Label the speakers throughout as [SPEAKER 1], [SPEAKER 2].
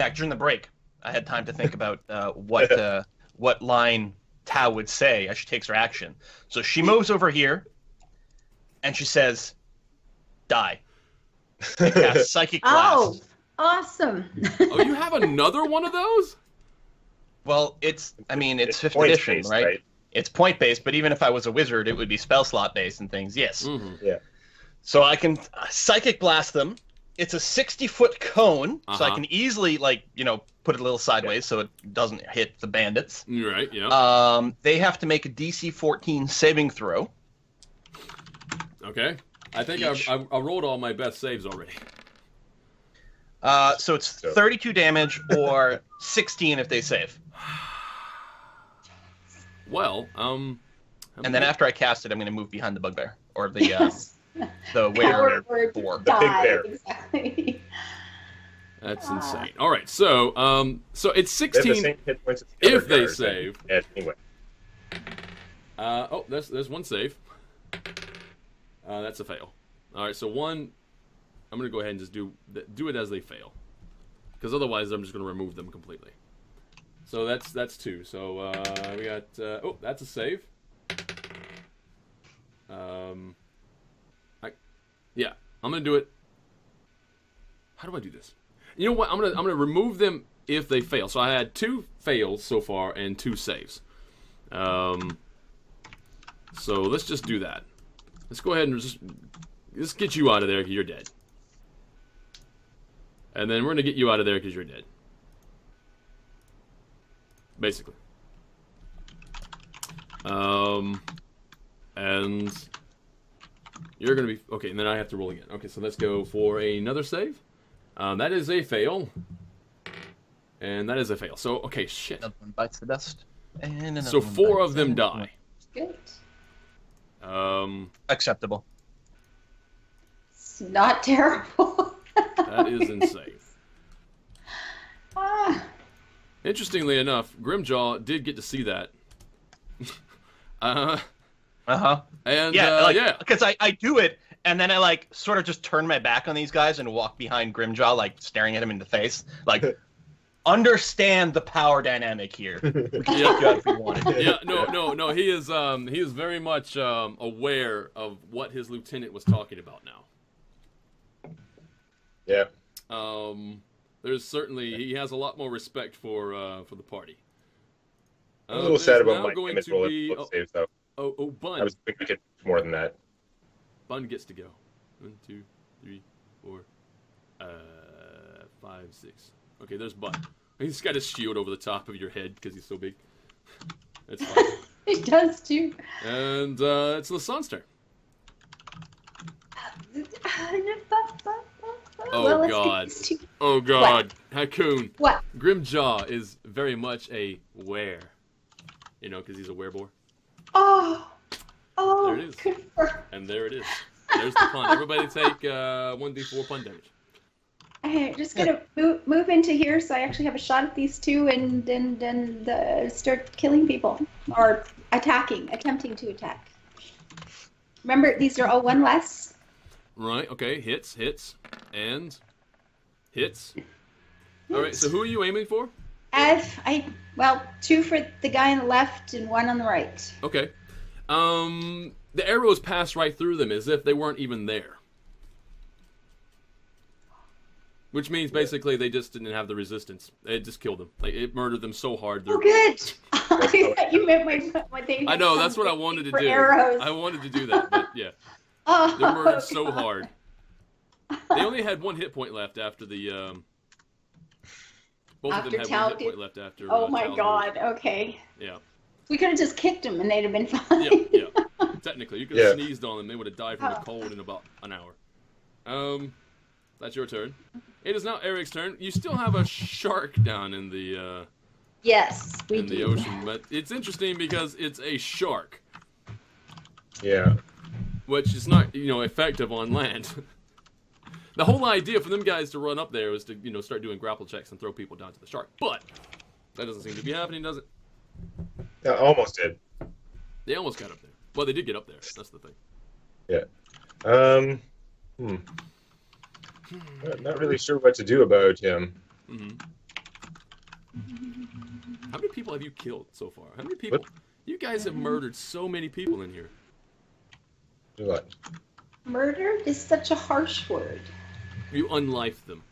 [SPEAKER 1] attack during the break. I had time to think about what line Tao would say as she takes her action. So she moves over here, and she says, "Die." And casts Psychic Blast.
[SPEAKER 2] Oh, awesome.
[SPEAKER 3] Oh, you have another one of those?
[SPEAKER 1] Well, it's 5th edition, right? It's point-based, but even if I was a wizard, it would be spell slot-based and things, yes.
[SPEAKER 3] Mm-hmm.
[SPEAKER 4] Yeah.
[SPEAKER 1] So I can Psychic Blast them. It's a 60-foot cone, so I can easily, put it a little sideways so it doesn't hit the bandits.
[SPEAKER 3] Right, yeah.
[SPEAKER 1] They have to make a DC 14 saving throw.
[SPEAKER 3] Okay. I think I rolled all my best saves already.
[SPEAKER 1] So it's 32 damage or 16 if they save.
[SPEAKER 3] Well,
[SPEAKER 1] and then after I cast it, I'm going to move behind the bugbear or the
[SPEAKER 2] Power
[SPEAKER 1] were
[SPEAKER 2] word
[SPEAKER 4] the big
[SPEAKER 2] die.
[SPEAKER 4] bear.
[SPEAKER 2] Exactly.
[SPEAKER 3] That's insane. All right, so it's 16
[SPEAKER 4] They have the same hit points as the
[SPEAKER 3] if
[SPEAKER 4] other
[SPEAKER 3] they
[SPEAKER 4] guards,
[SPEAKER 3] save.
[SPEAKER 4] Anyway.
[SPEAKER 3] There's one save. That's a fail. All right, so one. I'm gonna go ahead and just do it as they fail, because otherwise I'm just gonna remove them completely. So that's 2. So we got that's a save. I'm gonna do it. How do I do this? You know what? I'm gonna remove them if they fail. So I had 2 fails so far and 2 saves. So let's just do that. Let's go ahead and just get you out of there because you're dead. And then we're gonna get you out of there because you're dead. Basically. And you're gonna be okay, and then I have to roll again. Okay, so let's go for another save. That is a fail. And that is a fail. So okay, shit.
[SPEAKER 1] Another one bites the dust. And
[SPEAKER 3] So 4 of them die.
[SPEAKER 2] Good.
[SPEAKER 1] Acceptable.
[SPEAKER 2] It's not terrible.
[SPEAKER 3] That is insane.
[SPEAKER 2] Ah.
[SPEAKER 3] Interestingly enough, Grimjaw did get to see that. And
[SPEAKER 1] yeah, because I do it, and then I sort of just turn my back on these guys and walk behind Grimjaw, staring at him in the face, understand the power dynamic here. We can take you out if you wanted.
[SPEAKER 3] Yeah, no. He is very much aware of what his lieutenant was talking about now.
[SPEAKER 4] Yeah.
[SPEAKER 3] There's certainly he has a lot more respect for the party.
[SPEAKER 4] I'm a little sad about my
[SPEAKER 3] going
[SPEAKER 4] damage
[SPEAKER 3] to
[SPEAKER 4] roll
[SPEAKER 3] be
[SPEAKER 4] saves, though.
[SPEAKER 3] Oh, Bun.
[SPEAKER 4] I was thinking I could do more than that.
[SPEAKER 3] Bun gets to go. 1, 2, 3, 4, 5, 6. Okay, there's Bun. He's got his shield over the top of your head because he's so big. That's fine.
[SPEAKER 2] He does too.
[SPEAKER 3] And it's Lasanne's turn. Oh God! Oh God! Hakoon.
[SPEAKER 2] What?
[SPEAKER 3] Grimjaw is very much a were. Because he's a werebore.
[SPEAKER 2] Oh.
[SPEAKER 3] There it is.
[SPEAKER 2] Good for...
[SPEAKER 3] And there it is. There's the pun. Everybody take 1d4 pun damage.
[SPEAKER 2] I'm just gonna move into here so I actually have a shot at these 2 and start killing people or attempting to attack. Remember, these are all 1 less.
[SPEAKER 3] Right. Okay. Hits, and hits. All right. So who are you aiming for?
[SPEAKER 2] 2 for the guy on the left and 1 on the right.
[SPEAKER 3] Okay. The arrows passed right through them as if they weren't even there. Which means basically they just didn't have the resistance. It just killed them. It murdered them so hard.
[SPEAKER 2] Oh, good. I thought you meant what they.
[SPEAKER 3] I know, that's what I wanted to do.
[SPEAKER 2] Arrows.
[SPEAKER 3] I wanted to do that, but yeah.
[SPEAKER 2] Oh,
[SPEAKER 3] They're murdered so hard. They only had 1 hit point left after the. Both of them had 1 hit point left after.
[SPEAKER 2] Oh my God! Okay.
[SPEAKER 3] Yeah.
[SPEAKER 2] We could have just kicked them and they'd have been fine.
[SPEAKER 3] Yeah. Technically, you could have sneezed on them; they would have died from the cold in about an hour. That's your turn. It is now Eric's turn. You still have a shark down in the.
[SPEAKER 2] Yes, we
[SPEAKER 3] in
[SPEAKER 2] do.
[SPEAKER 3] the ocean, but it's interesting because it's a shark.
[SPEAKER 4] Yeah.
[SPEAKER 3] Which is not, effective on land. The whole idea for them guys to run up there was to, start doing grapple checks and throw people down to the shark. But that doesn't seem to be happening, does it?
[SPEAKER 4] Yeah, almost did.
[SPEAKER 3] They almost got up there. Well, they did get up there. That's the thing.
[SPEAKER 4] Yeah. Not really sure what to do about him.
[SPEAKER 3] Mm-hmm. How many people have you killed so far? How many people?
[SPEAKER 4] What?
[SPEAKER 3] You guys have murdered so many people in here.
[SPEAKER 4] What?
[SPEAKER 2] Murder is such a harsh word.
[SPEAKER 3] You unlifed them.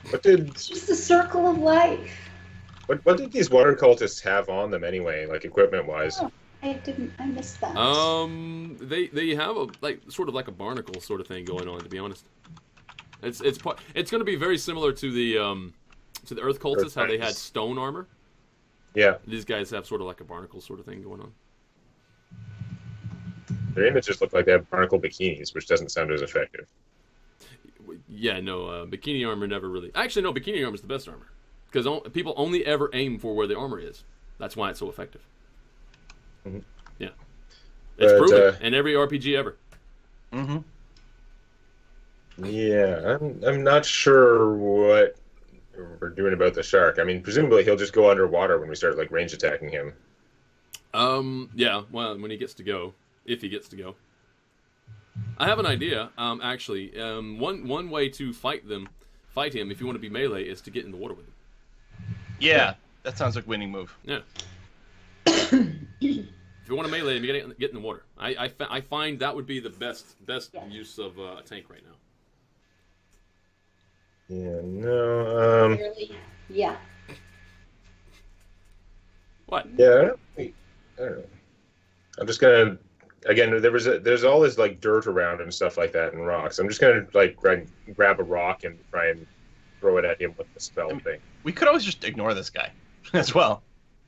[SPEAKER 4] What did
[SPEAKER 2] It's just the circle of life.
[SPEAKER 4] what did these water cultists have on them anyway, like equipment wise?
[SPEAKER 2] Oh, I missed that.
[SPEAKER 3] They have a sort of like a barnacle sort of thing going on. To be honest, it's going to be very similar to the Earth cultists, how they had stone armor.
[SPEAKER 4] Yeah,
[SPEAKER 3] These guys have sort of like a barnacle sort of thing going on.
[SPEAKER 4] their images look like they have barnacle bikinis, which doesn't sound as effective.
[SPEAKER 3] Yeah, no, bikini armor never really. Actually, no, bikini armor is the best armor because people only ever aim for where the armor is. That's why it's so effective.
[SPEAKER 4] Mhm.
[SPEAKER 3] Yeah, it's
[SPEAKER 4] But,
[SPEAKER 3] proven in every RPG ever.
[SPEAKER 1] Mm-hmm.
[SPEAKER 4] Yeah, I'm not sure what we're doing about the shark. I mean, presumably he'll just go underwater when we start like range attacking him.
[SPEAKER 3] Yeah. Well, when he gets to go, if he gets to go. I have an idea. Actually, one way to fight him, if you want to be melee, is to get in the water with him.
[SPEAKER 1] Yeah, that sounds like a winning move.
[SPEAKER 3] Yeah. If you want to melee him, you gotta get in the water. I find that would be the best use of a tank right now.
[SPEAKER 4] Yeah, no,
[SPEAKER 2] Clearly, yeah.
[SPEAKER 3] What?
[SPEAKER 4] yeah, I don't know. I'm just gonna again. There's all this like dirt around and stuff like that and rocks. I'm just gonna like grab a rock and try and throw it at him with the spell thing.
[SPEAKER 1] We could always just ignore this guy as well.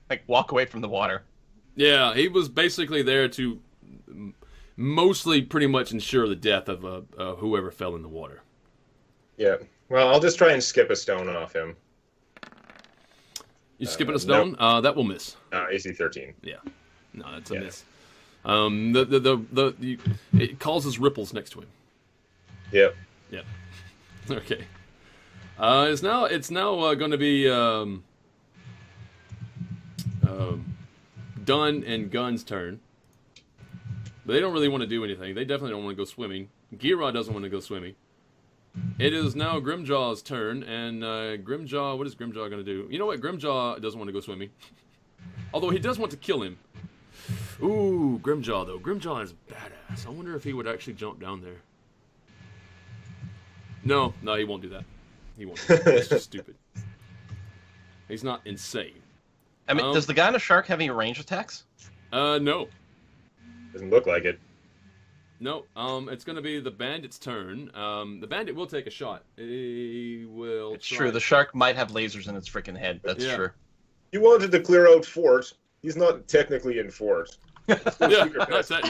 [SPEAKER 1] Like, walk away from the water.
[SPEAKER 3] Yeah, he was basically there to mostly pretty much ensure the death of whoever fell in the water.
[SPEAKER 4] Yeah. Well, I'll just try and skip a stone off him.
[SPEAKER 3] You skipping a stone?
[SPEAKER 4] Nope.
[SPEAKER 3] That will miss.
[SPEAKER 4] AC 13.
[SPEAKER 3] Yeah. No, that's a miss. It causes ripples next to him.
[SPEAKER 4] Yep.
[SPEAKER 3] Yeah. Okay. It's now going to be Dunn and Gunn's turn. But they don't really want to do anything. They definitely don't want to go swimming. Gira doesn't want to go swimming. It is now Grimjaw's turn, and Grimjaw, what is Grimjaw going to do? You know what? Grimjaw doesn't want to go swimming. Although he does want to kill him. Ooh, Grimjaw, though. Grimjaw is badass. I wonder if he would actually jump down there. No, he won't do that. He won't do that. It's just stupid. He's not insane.
[SPEAKER 1] I mean, does the guy on the shark have any range attacks?
[SPEAKER 3] No.
[SPEAKER 4] Doesn't look like it.
[SPEAKER 3] No, it's going to be the bandit's turn. The bandit will take a shot. He will.
[SPEAKER 1] It's true. The shark might have lasers in its freaking head. That's true.
[SPEAKER 4] He wanted to clear out fort. He's not technically in fort.
[SPEAKER 3] Yeah, that's it.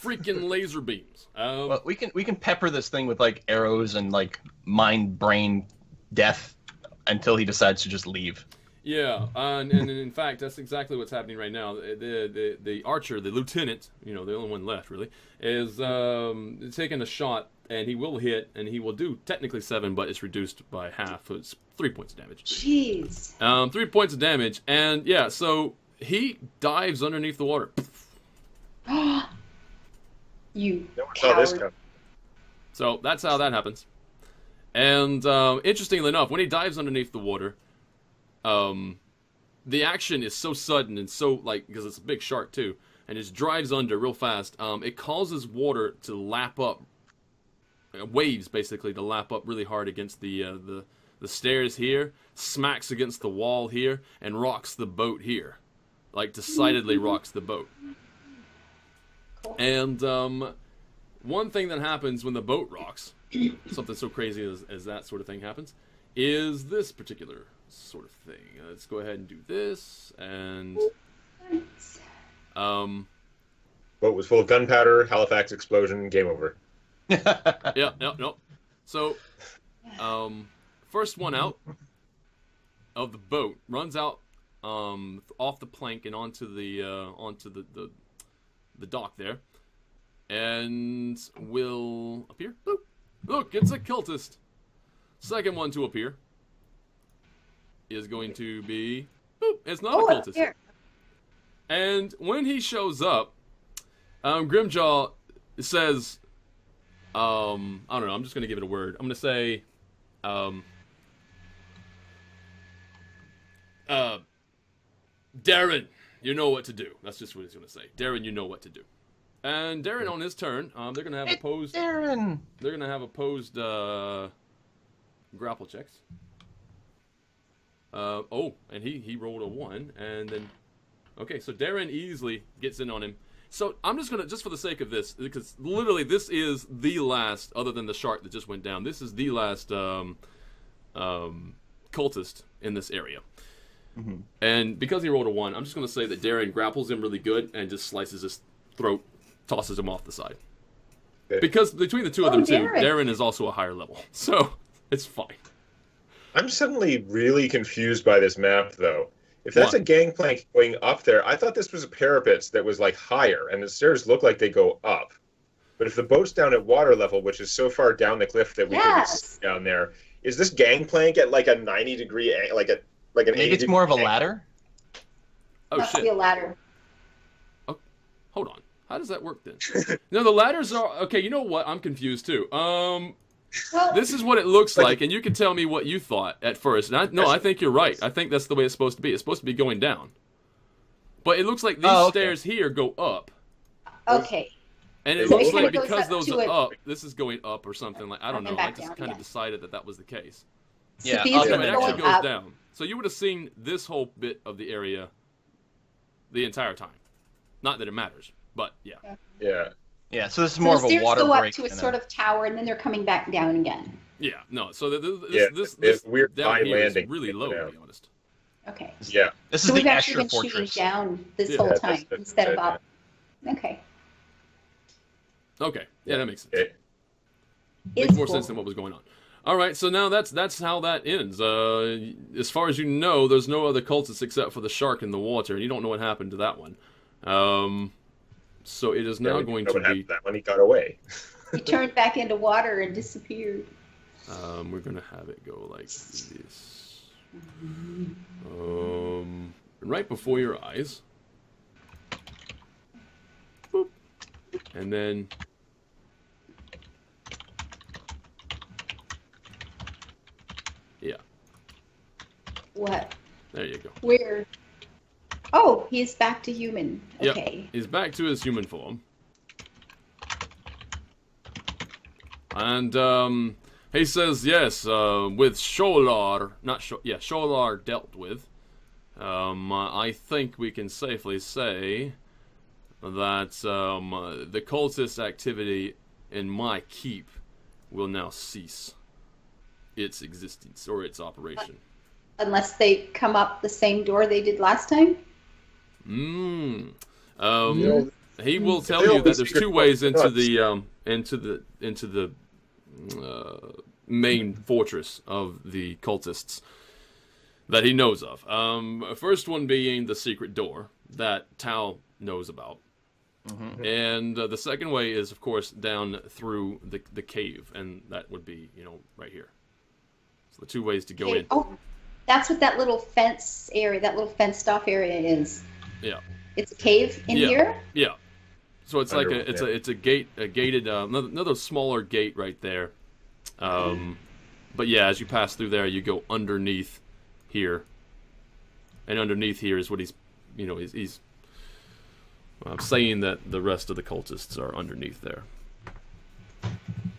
[SPEAKER 3] Freaking laser beams.
[SPEAKER 1] Well, we can pepper this thing with like arrows and like mind brain death until he decides to just leave.
[SPEAKER 3] Yeah, and in fact, that's exactly what's happening right now. The archer, the lieutenant, the only one left really, is taking a shot, and he will hit, and he will do technically 7, but it's reduced by half, so it's 3 points of damage.
[SPEAKER 2] Jeez.
[SPEAKER 3] 3 points of damage, and yeah, so he dives underneath the water.
[SPEAKER 2] You
[SPEAKER 4] No one saw this
[SPEAKER 2] coward.
[SPEAKER 4] coming.
[SPEAKER 3] So that's how that happens. And interestingly enough, when he dives underneath the water, the action is so sudden and so, because it's a big shark too, and it drives under real fast, it causes water to lap up, waves basically, to lap up really hard against the stairs here, smacks against the wall here, and rocks the boat here. Decidedly rocks the boat.
[SPEAKER 2] Cool.
[SPEAKER 3] And one thing that happens when the boat rocks, something so crazy as that sort of thing happens, is this particular sort of thing. Let's go ahead and do this, and
[SPEAKER 4] Boat was full of gunpowder, Halifax explosion, game over.
[SPEAKER 3] yeah, no. So, first one out of the boat runs out off the plank and onto the dock there, and will appear. Boop. Look, it's a cultist. Second one to appear is going to be. Boop, it's not a cultist.
[SPEAKER 2] Here.
[SPEAKER 3] And when he shows up, Grimjaw says, I don't know, I'm just going to give it a word. I'm going to say, Darren, you know what to do. That's just what he's going to say. Darren, you know what to do. And Darren, on his turn, they're going to have opposed.
[SPEAKER 1] Darren.
[SPEAKER 3] They're going to have opposed grapple checks. And he rolled a 1, and then okay, so Darren easily gets in on him. So I'm just gonna, just for the sake of this, because literally this is the last, other than the shark that just went down, this is the last cultist in this area. Mm-hmm. And because he rolled a 1, I'm just gonna say that Darren grapples him really good and just slices his throat, tosses him off the side. Okay. Because between the two of them too, Darren is also a higher level, so it's fine.
[SPEAKER 4] I'm suddenly really confused by this map, though. If that's a gangplank going up there, I thought this was a parapet that was, like, higher, and the stairs look like they go up. But if the boat's down at water level, which is so far down the cliff that we can see down there, is this gangplank at, like, a 90-degree angle, like an
[SPEAKER 1] Maybe it's more of a ladder?
[SPEAKER 3] Oh,
[SPEAKER 2] Must
[SPEAKER 3] shit.
[SPEAKER 2] be a ladder.
[SPEAKER 3] Oh, hold on. How does that work, then? No, the ladders are... Okay, you know what? I'm confused, too.
[SPEAKER 2] Well,
[SPEAKER 3] This is what it looks like, and you can tell me what you thought at first. And I think you're right. I think that's the way it's supposed to be. It's supposed to be going down. But it looks like these stairs here go up.
[SPEAKER 2] okay.
[SPEAKER 3] And it
[SPEAKER 2] So
[SPEAKER 3] looks
[SPEAKER 2] it
[SPEAKER 3] like
[SPEAKER 2] kinda goes
[SPEAKER 3] because
[SPEAKER 2] up
[SPEAKER 3] those
[SPEAKER 2] to
[SPEAKER 3] are
[SPEAKER 2] it.
[SPEAKER 3] up, this is going up or something. Like I don't
[SPEAKER 2] And
[SPEAKER 3] know.
[SPEAKER 2] then
[SPEAKER 3] I
[SPEAKER 2] back
[SPEAKER 3] just
[SPEAKER 2] down,
[SPEAKER 3] kind of
[SPEAKER 2] yeah.
[SPEAKER 3] decided that was the case.
[SPEAKER 1] Yeah,
[SPEAKER 2] So these
[SPEAKER 1] up
[SPEAKER 3] So
[SPEAKER 2] are
[SPEAKER 1] and
[SPEAKER 3] it
[SPEAKER 1] then
[SPEAKER 3] actually
[SPEAKER 2] going
[SPEAKER 3] goes
[SPEAKER 2] up.
[SPEAKER 3] down. So you would have seen this whole bit of the area the entire time. Not that it matters, but yeah.
[SPEAKER 4] Yeah.
[SPEAKER 1] Yeah, so this is
[SPEAKER 2] So
[SPEAKER 1] more
[SPEAKER 2] the
[SPEAKER 1] of a
[SPEAKER 2] stairs
[SPEAKER 1] water
[SPEAKER 2] go up
[SPEAKER 1] break.
[SPEAKER 2] to a
[SPEAKER 1] than
[SPEAKER 2] sort of tower, and then they're coming back down again.
[SPEAKER 3] Yeah, no. So
[SPEAKER 4] It's weird
[SPEAKER 3] down
[SPEAKER 4] high
[SPEAKER 3] here is
[SPEAKER 4] landing
[SPEAKER 3] really low, to
[SPEAKER 4] down.
[SPEAKER 3] be honest.
[SPEAKER 2] Okay.
[SPEAKER 4] Yeah.
[SPEAKER 1] This is
[SPEAKER 2] So we've
[SPEAKER 1] the
[SPEAKER 2] actually
[SPEAKER 1] Asher
[SPEAKER 2] been
[SPEAKER 1] Fortress.
[SPEAKER 2] shooting down this
[SPEAKER 3] Yeah,
[SPEAKER 2] whole
[SPEAKER 4] that's
[SPEAKER 2] time
[SPEAKER 4] the-
[SPEAKER 2] instead of
[SPEAKER 4] yeah.
[SPEAKER 2] up. Okay.
[SPEAKER 3] Okay, yeah, that makes sense.
[SPEAKER 4] Okay.
[SPEAKER 3] Makes
[SPEAKER 2] It's
[SPEAKER 3] more
[SPEAKER 2] cool.
[SPEAKER 3] sense than what was going on. All right, so now that's how that ends. As far as you know, there's no other cultists except for the shark in the water, and you don't know what happened to that one. So it is now
[SPEAKER 4] we
[SPEAKER 3] going
[SPEAKER 4] know
[SPEAKER 3] to
[SPEAKER 4] what happened
[SPEAKER 3] be.
[SPEAKER 4] to that one. He got away.
[SPEAKER 2] He turned back into water and disappeared.
[SPEAKER 3] We're gonna have it go like this. Right before your eyes. Boop. And then. Yeah,
[SPEAKER 2] What?
[SPEAKER 3] there you go.
[SPEAKER 2] Where? Oh, he's back to human.
[SPEAKER 3] Yep.
[SPEAKER 2] Okay.
[SPEAKER 3] He's back to his human form. And he says, yes, with Sholar, Sholar dealt with, I think we can safely say that the cultist activity in my keep will now cease its existence or its operation.
[SPEAKER 2] Unless they come up the same door they did last time?
[SPEAKER 3] He will tell
[SPEAKER 4] They'll
[SPEAKER 3] you
[SPEAKER 4] be
[SPEAKER 3] that there's
[SPEAKER 4] secret
[SPEAKER 3] two ways into
[SPEAKER 4] nuts.
[SPEAKER 3] the main fortress of the cultists that he knows of. First one being the secret door that Tao knows about. Mm-hmm. And the second way is, of course, down through the cave, and that would be, right here. So the two ways to go in.
[SPEAKER 2] Oh, that's what that little fence area, that little fenced off area is.
[SPEAKER 3] Yeah.
[SPEAKER 2] It's a cave in here?
[SPEAKER 3] Yeah. So it's like
[SPEAKER 4] Underwood,
[SPEAKER 3] it's a gated another smaller gate right there. But yeah, as you pass through there, you go underneath here, and underneath here is what he's saying that the rest of the cultists are underneath there.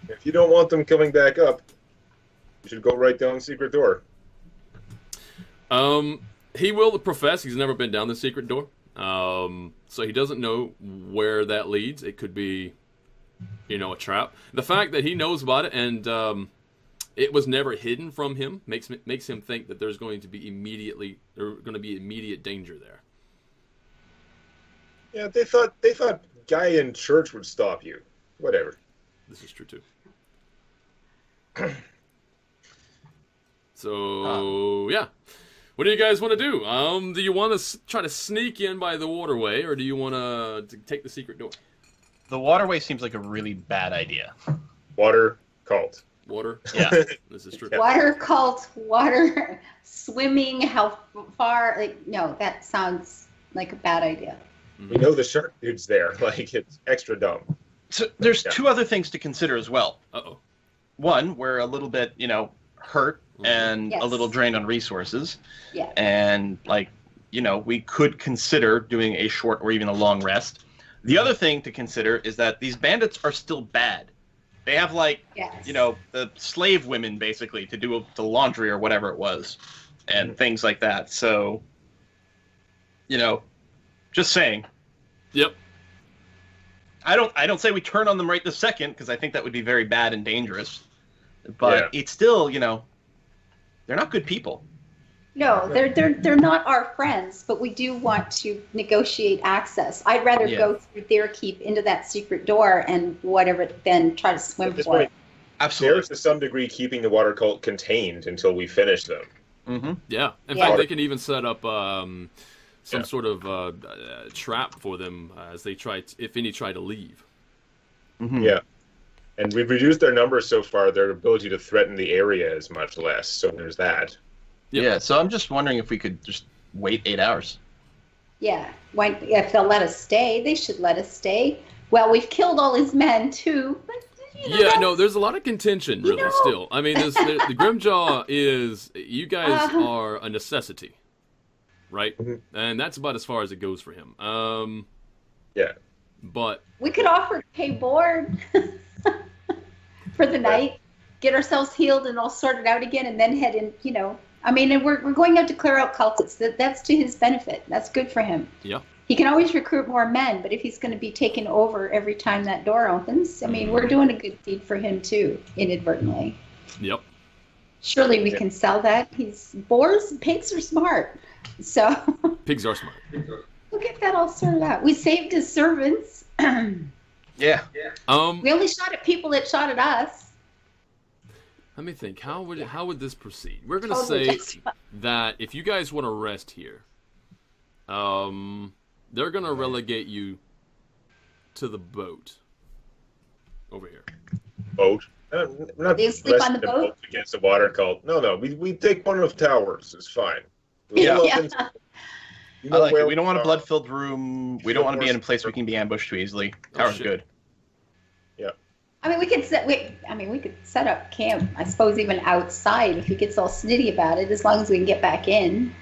[SPEAKER 4] If you don't want them coming back up, you should go right down the secret door.
[SPEAKER 3] He will profess he's never been down the secret door. So he doesn't know where that leads. It could be, a trap. The fact that he knows about it and it was never hidden from him makes him think that there's going to be immediate danger there.
[SPEAKER 4] Yeah, they thought guy in church would stop you. Whatever.
[SPEAKER 3] This is true too. So yeah. What do you guys want to do? Do you want to try to sneak in by the waterway, or do you want to take the secret door?
[SPEAKER 1] The waterway seems like a really bad idea.
[SPEAKER 4] Water cult.
[SPEAKER 3] Water?
[SPEAKER 1] Yeah.
[SPEAKER 3] This is true.
[SPEAKER 2] Water cult, water, swimming, how far? No, that sounds like a bad idea.
[SPEAKER 4] We know the shark dude's there. Like, it's extra dumb.
[SPEAKER 1] So there's two other things to consider as well.
[SPEAKER 3] Uh-oh.
[SPEAKER 1] One, we're a little bit, hurt and
[SPEAKER 2] Yes.
[SPEAKER 1] a little drained on resources.
[SPEAKER 2] Yeah.
[SPEAKER 1] And, like, we could consider doing a short or even a long rest. The other thing to consider is that these bandits are still bad. They have, like,
[SPEAKER 2] Yes.
[SPEAKER 1] the slave women, basically, to do the laundry or whatever it was, and things like that. So, just saying.
[SPEAKER 3] Yep.
[SPEAKER 1] I don't say we turn on them right this second, because I think that would be very bad and dangerous. But it's still, they're not good people.
[SPEAKER 2] No, they're not our friends, but we do want to negotiate access. I'd rather go through their keep into that secret door and whatever than try to swim
[SPEAKER 4] At this
[SPEAKER 2] for
[SPEAKER 4] point,
[SPEAKER 2] it.
[SPEAKER 1] Absolutely.
[SPEAKER 4] they're to some degree keeping the water cult contained until we finish them.
[SPEAKER 1] Mm-hmm.
[SPEAKER 3] Yeah. In
[SPEAKER 2] Yeah.
[SPEAKER 3] fact, they can even set up some sort of trap for them as they if any try to leave.
[SPEAKER 1] Mm-hmm.
[SPEAKER 4] Yeah. And we've reduced their numbers so far, their ability to threaten the area is much less, so there's that.
[SPEAKER 3] Yep.
[SPEAKER 1] Yeah, so I'm just wondering if we could just wait 8 hours.
[SPEAKER 2] Yeah. If they'll let us stay, they should let us stay. Well, we've killed all his men, too. But,
[SPEAKER 3] There's a lot of contention, really, still. I mean, the Grimjaw is... You guys are a necessity, right?
[SPEAKER 4] Mm-hmm.
[SPEAKER 3] And that's about as far as it goes for him.
[SPEAKER 4] Yeah.
[SPEAKER 3] But...
[SPEAKER 2] we could offer to pay board for the night, get ourselves healed and all sorted out again, and then head in, I mean, and we're going out to clear out cultists. That's to his benefit. That's good for him.
[SPEAKER 3] Yeah.
[SPEAKER 2] He can always recruit more men, but if he's going to be taken over every time that door opens, I mean, we're doing a good deed for him too, inadvertently.
[SPEAKER 3] Yep.
[SPEAKER 2] Surely we can sell that. Pigs are smart. So
[SPEAKER 3] Pigs are smart.
[SPEAKER 2] we'll get that all sorted out. We saved his servants.
[SPEAKER 1] Yeah.
[SPEAKER 2] We only shot at people that shot at us.
[SPEAKER 3] Let me think. How would this proceed? We're gonna
[SPEAKER 2] Totally
[SPEAKER 3] say
[SPEAKER 2] justified.
[SPEAKER 3] that if you guys want to rest here, they're gonna relegate you to the boat over here.
[SPEAKER 4] Boat? We're not
[SPEAKER 2] They sleep on
[SPEAKER 4] resting
[SPEAKER 2] the boat?
[SPEAKER 4] against the water cult. No. We take one of the towers. It's fine.
[SPEAKER 1] Yeah.
[SPEAKER 4] You
[SPEAKER 1] I like
[SPEAKER 4] where
[SPEAKER 1] it. We don't want a
[SPEAKER 4] are.
[SPEAKER 1] blood-filled room. We don't want to be in a place we can be ambushed too easily. Tower's
[SPEAKER 3] shit.
[SPEAKER 1] good.
[SPEAKER 4] Yeah.
[SPEAKER 2] I mean, we could set up camp. I suppose even outside if he gets all snitty about it, as long as we can get back in.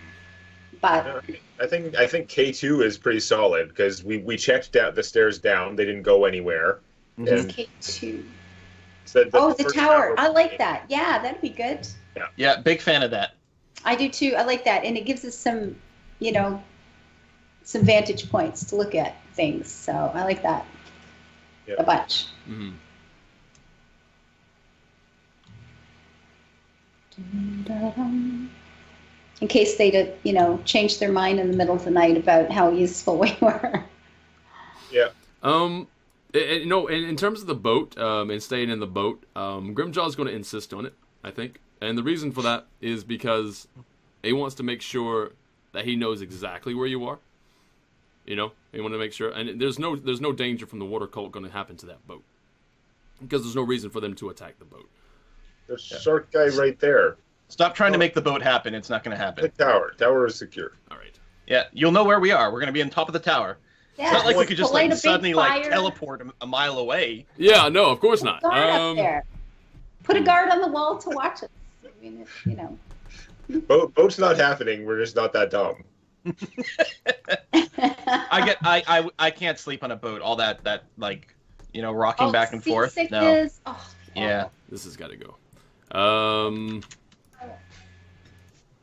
[SPEAKER 2] But
[SPEAKER 4] I think K2 is pretty solid because we checked the stairs down. They didn't go anywhere.
[SPEAKER 1] Mhm.
[SPEAKER 4] And
[SPEAKER 2] K2.
[SPEAKER 4] said that
[SPEAKER 2] The
[SPEAKER 4] first
[SPEAKER 2] tower. I like that. Yeah, that'd be good.
[SPEAKER 1] Yeah, big fan of that.
[SPEAKER 2] I do too. I like that, and it gives us some, some vantage points to look at things. So I like that
[SPEAKER 4] Yeah.
[SPEAKER 2] a bunch.
[SPEAKER 3] Mm-hmm.
[SPEAKER 2] In case they did, change their mind in the middle of the night about how useful we were.
[SPEAKER 4] Yeah.
[SPEAKER 3] In terms of the boat and staying in the boat, Grimjaw's going to insist on it, I think. And the reason for that is because he wants to make sure that he knows exactly where you are. He want to make sure, and there's no danger from the water cult going to happen to that boat because there's no reason for them to attack the boat.
[SPEAKER 4] There's a short guy right there.
[SPEAKER 1] Stop trying to make the boat happen. It's not going to
[SPEAKER 4] The
[SPEAKER 1] happen.
[SPEAKER 4] tower is secure.
[SPEAKER 3] All right.
[SPEAKER 1] Yeah, you'll know where we are. We're going to be on top of the tower.
[SPEAKER 2] Yeah,
[SPEAKER 1] It's not like we could just
[SPEAKER 2] light a big
[SPEAKER 1] suddenly
[SPEAKER 2] fire.
[SPEAKER 1] teleport a mile away.
[SPEAKER 3] Yeah, no, of course not.
[SPEAKER 2] Guard up there. Put a guard on the wall to watch us. I mean,
[SPEAKER 4] Boat's not happening. We're just not that dumb.
[SPEAKER 1] I can't sleep on a boat. All that rocking back and forth. No.
[SPEAKER 2] Sickness. Oh,
[SPEAKER 1] Yeah.
[SPEAKER 3] This has got to go.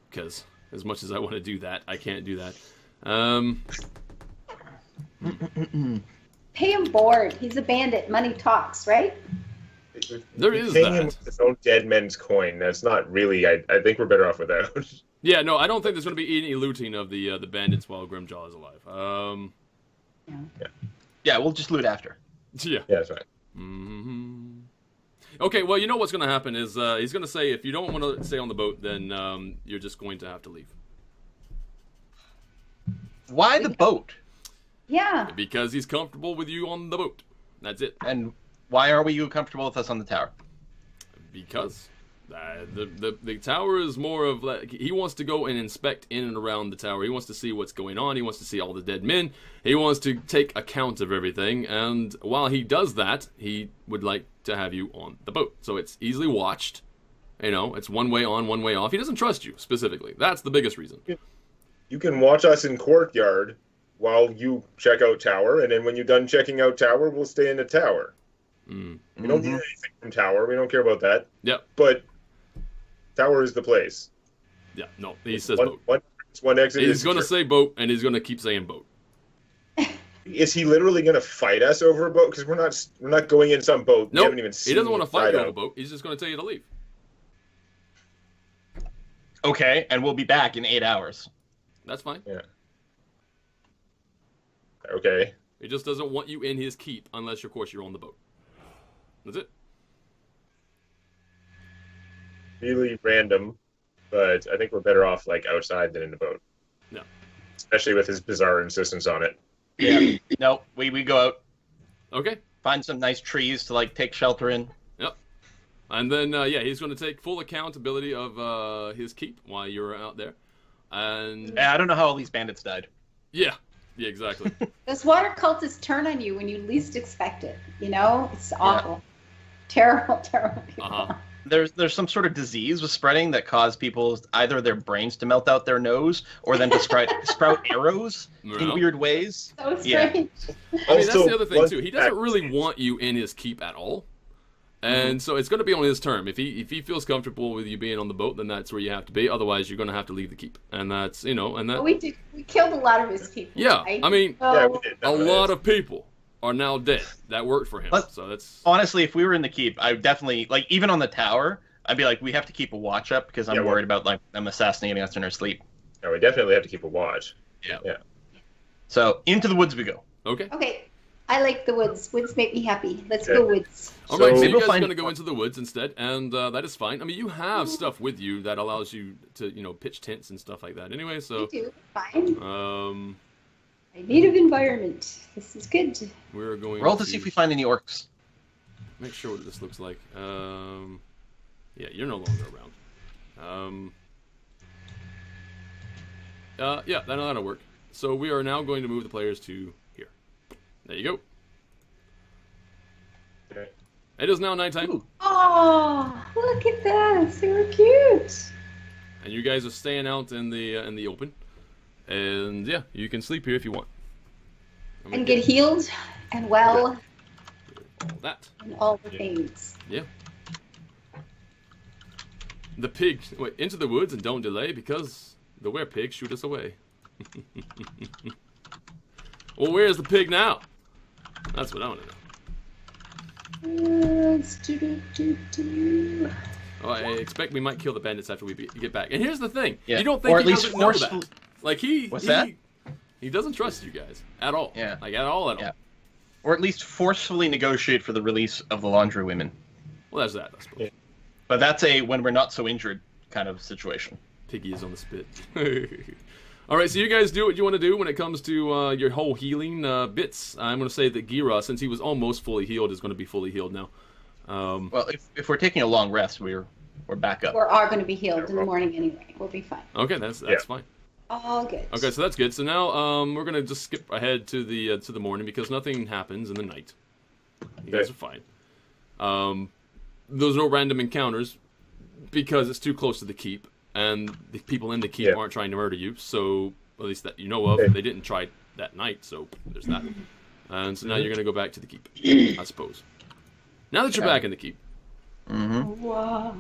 [SPEAKER 3] Because as much as I want to do that, I can't do that.
[SPEAKER 2] Pay him board. He's a bandit. Money talks, right?
[SPEAKER 3] There is
[SPEAKER 4] Paying him
[SPEAKER 3] that.
[SPEAKER 4] with his own dead men's coin. That's not really. I think we're better off without.
[SPEAKER 3] Yeah, no, I don't think there's going to be any looting of the bandits while Grimjaw is alive.
[SPEAKER 1] Yeah, we'll just loot after.
[SPEAKER 3] Yeah.
[SPEAKER 4] Yeah, that's right.
[SPEAKER 3] Mm-hmm. Okay, well, you know what's going to happen is he's going to say if you don't want to stay on the boat, then you're just going to have to leave.
[SPEAKER 1] Why the boat?
[SPEAKER 2] Yeah.
[SPEAKER 3] Because he's comfortable with you on the boat. That's it.
[SPEAKER 1] And why are you comfortable with us on the tower?
[SPEAKER 3] Because the tower is more of like he wants to go and inspect in and around the tower. He wants to see what's going on. He wants to see all the dead men. He wants to take account of everything. And while he does that, he would like to have you on the boat. So it's easily watched You know, it's one way on, one way off. He doesn't trust you specifically. That's the biggest reason.
[SPEAKER 4] You can watch us in courtyard while you check out tower, and then when you're done checking out tower, we'll stay in the tower.
[SPEAKER 3] Mm.
[SPEAKER 4] We don't need anything from tower. We don't care about that.
[SPEAKER 3] Yep.
[SPEAKER 4] But tower is the place.
[SPEAKER 3] Yeah. No, he says boat.
[SPEAKER 4] One exit.
[SPEAKER 3] He's going to say boat, and he's going to keep saying boat.
[SPEAKER 4] Is he literally going to fight us over a boat? Because we're not going in some boat.
[SPEAKER 3] No,
[SPEAKER 4] We haven't even seen
[SPEAKER 3] he doesn't want to fight you
[SPEAKER 4] out.
[SPEAKER 3] over a boat. He's just going to tell you to leave.
[SPEAKER 1] Okay, and we'll be back in 8 hours.
[SPEAKER 3] That's fine.
[SPEAKER 4] Yeah. Okay.
[SPEAKER 3] He just doesn't want you in his keep unless, of course, you're on the boat. That's it.
[SPEAKER 4] Really random, but I think we're better off like outside than in the boat.
[SPEAKER 3] No.
[SPEAKER 4] Especially with his bizarre insistence on it.
[SPEAKER 1] Yeah. No, we go out,
[SPEAKER 3] Okay.
[SPEAKER 1] find some nice trees to like take shelter in.
[SPEAKER 3] Yep. And then, he's going to take full accountability of his keep while you're out there. And,
[SPEAKER 1] I don't know how all these bandits died.
[SPEAKER 3] yeah, exactly.
[SPEAKER 2] Those water cultists turn on you when you least expect it. You know, it's awful, terrible, terrible people.
[SPEAKER 3] Uh-huh.
[SPEAKER 1] There's some sort of disease was spreading that caused people either their brains to melt out their nose or then to sprout arrows in
[SPEAKER 3] Yeah.
[SPEAKER 1] weird ways.
[SPEAKER 2] So
[SPEAKER 1] Yeah.
[SPEAKER 2] strange.
[SPEAKER 3] I mean, that's
[SPEAKER 4] Also,
[SPEAKER 3] the other thing,
[SPEAKER 4] one
[SPEAKER 3] too. He doesn't
[SPEAKER 4] fact-
[SPEAKER 3] really want you in his keep at all. And so it's going to be on his term. If he feels comfortable with you being on the boat, then that's where you have to be. Otherwise, you're going to have to leave the keep. And that's, and that...
[SPEAKER 2] But we killed a lot of his people.
[SPEAKER 3] Yeah,
[SPEAKER 2] right?
[SPEAKER 3] I mean,
[SPEAKER 4] Yeah, we did.
[SPEAKER 3] a lot of people are now dead. That worked for him.
[SPEAKER 1] But-
[SPEAKER 3] So that's...
[SPEAKER 1] Honestly, if we were in the keep, I would definitely like even on the tower. I'd be like, we have to keep a watch up because I'm
[SPEAKER 4] Yeah, well-
[SPEAKER 1] worried about like them assassinating us in our sleep.
[SPEAKER 4] No, we definitely have to keep a watch.
[SPEAKER 1] So into the woods we go.
[SPEAKER 3] Okay.
[SPEAKER 2] Okay, I like the woods. Woods make me happy. Let's
[SPEAKER 4] Okay.
[SPEAKER 2] go woods.
[SPEAKER 3] All right, so
[SPEAKER 4] So-
[SPEAKER 3] you
[SPEAKER 1] Maybe we'll
[SPEAKER 3] guys are
[SPEAKER 1] find-
[SPEAKER 3] going to go into the woods instead, and that is fine. I mean, you have stuff with you that allows you to, pitch tents and stuff like that. Anyway, so
[SPEAKER 2] We do. Fine.
[SPEAKER 3] a
[SPEAKER 2] Native environment. This is good.
[SPEAKER 3] we're going
[SPEAKER 1] Roll to see if we find any orcs.
[SPEAKER 3] make sure what this looks like. Yeah, you're no longer around. Yeah, that'll work. So we are now going to move the players to here. There you go.
[SPEAKER 4] Okay.
[SPEAKER 3] It is now nighttime,
[SPEAKER 1] Ooh.
[SPEAKER 2] Oh, look at that. So cute.
[SPEAKER 3] and you guys are staying out in the open. And yeah, you can sleep here if you want. I'm
[SPEAKER 2] And
[SPEAKER 3] gonna
[SPEAKER 2] get healed and well
[SPEAKER 3] all that.
[SPEAKER 2] and all the things.
[SPEAKER 3] Yeah. The pig wait into the woods and don't delay because the were-pigs shoot us away. Well, where's the pig now? That's what I want to know. Oh, I expect we might kill the bandits after we get back. And here's the thing:
[SPEAKER 1] Yeah.
[SPEAKER 3] you don't think
[SPEAKER 1] Or at
[SPEAKER 3] he
[SPEAKER 1] least
[SPEAKER 3] doesn't know
[SPEAKER 1] forceful-
[SPEAKER 3] that? Like he doesn't trust you guys at all.
[SPEAKER 1] Yeah.
[SPEAKER 3] Like at all.
[SPEAKER 1] Yeah. Or at least forcefully negotiate for the release of the laundry women.
[SPEAKER 3] Well, there's that, I suppose.
[SPEAKER 4] Yeah.
[SPEAKER 1] But that's a when we're not so injured kind of situation.
[SPEAKER 3] Piggy is on the spit. All right, so you guys do what you want to do when it comes to your whole healing bits. I'm going to say that Gira, since he was almost fully healed, is going to be fully healed now.
[SPEAKER 1] Well, if we're taking a long rest, we're back up.
[SPEAKER 2] We're all going to be healed in the morning anyway. We'll be fine.
[SPEAKER 3] Okay, that's
[SPEAKER 4] Yeah.
[SPEAKER 3] fine.
[SPEAKER 2] All good.
[SPEAKER 3] Okay, so that's good. So now we're going to just skip ahead to the morning because nothing happens in the night. You guys are fine. There's no random encounters because it's too close to the keep. And the people in the keep aren't trying to murder you, so at least that you know of.
[SPEAKER 4] Okay.
[SPEAKER 3] They didn't try that night, so there's that. And so now you're going to go back to the keep, I suppose. Now that you're back in the keep.
[SPEAKER 1] Mm-hmm.
[SPEAKER 2] Wow.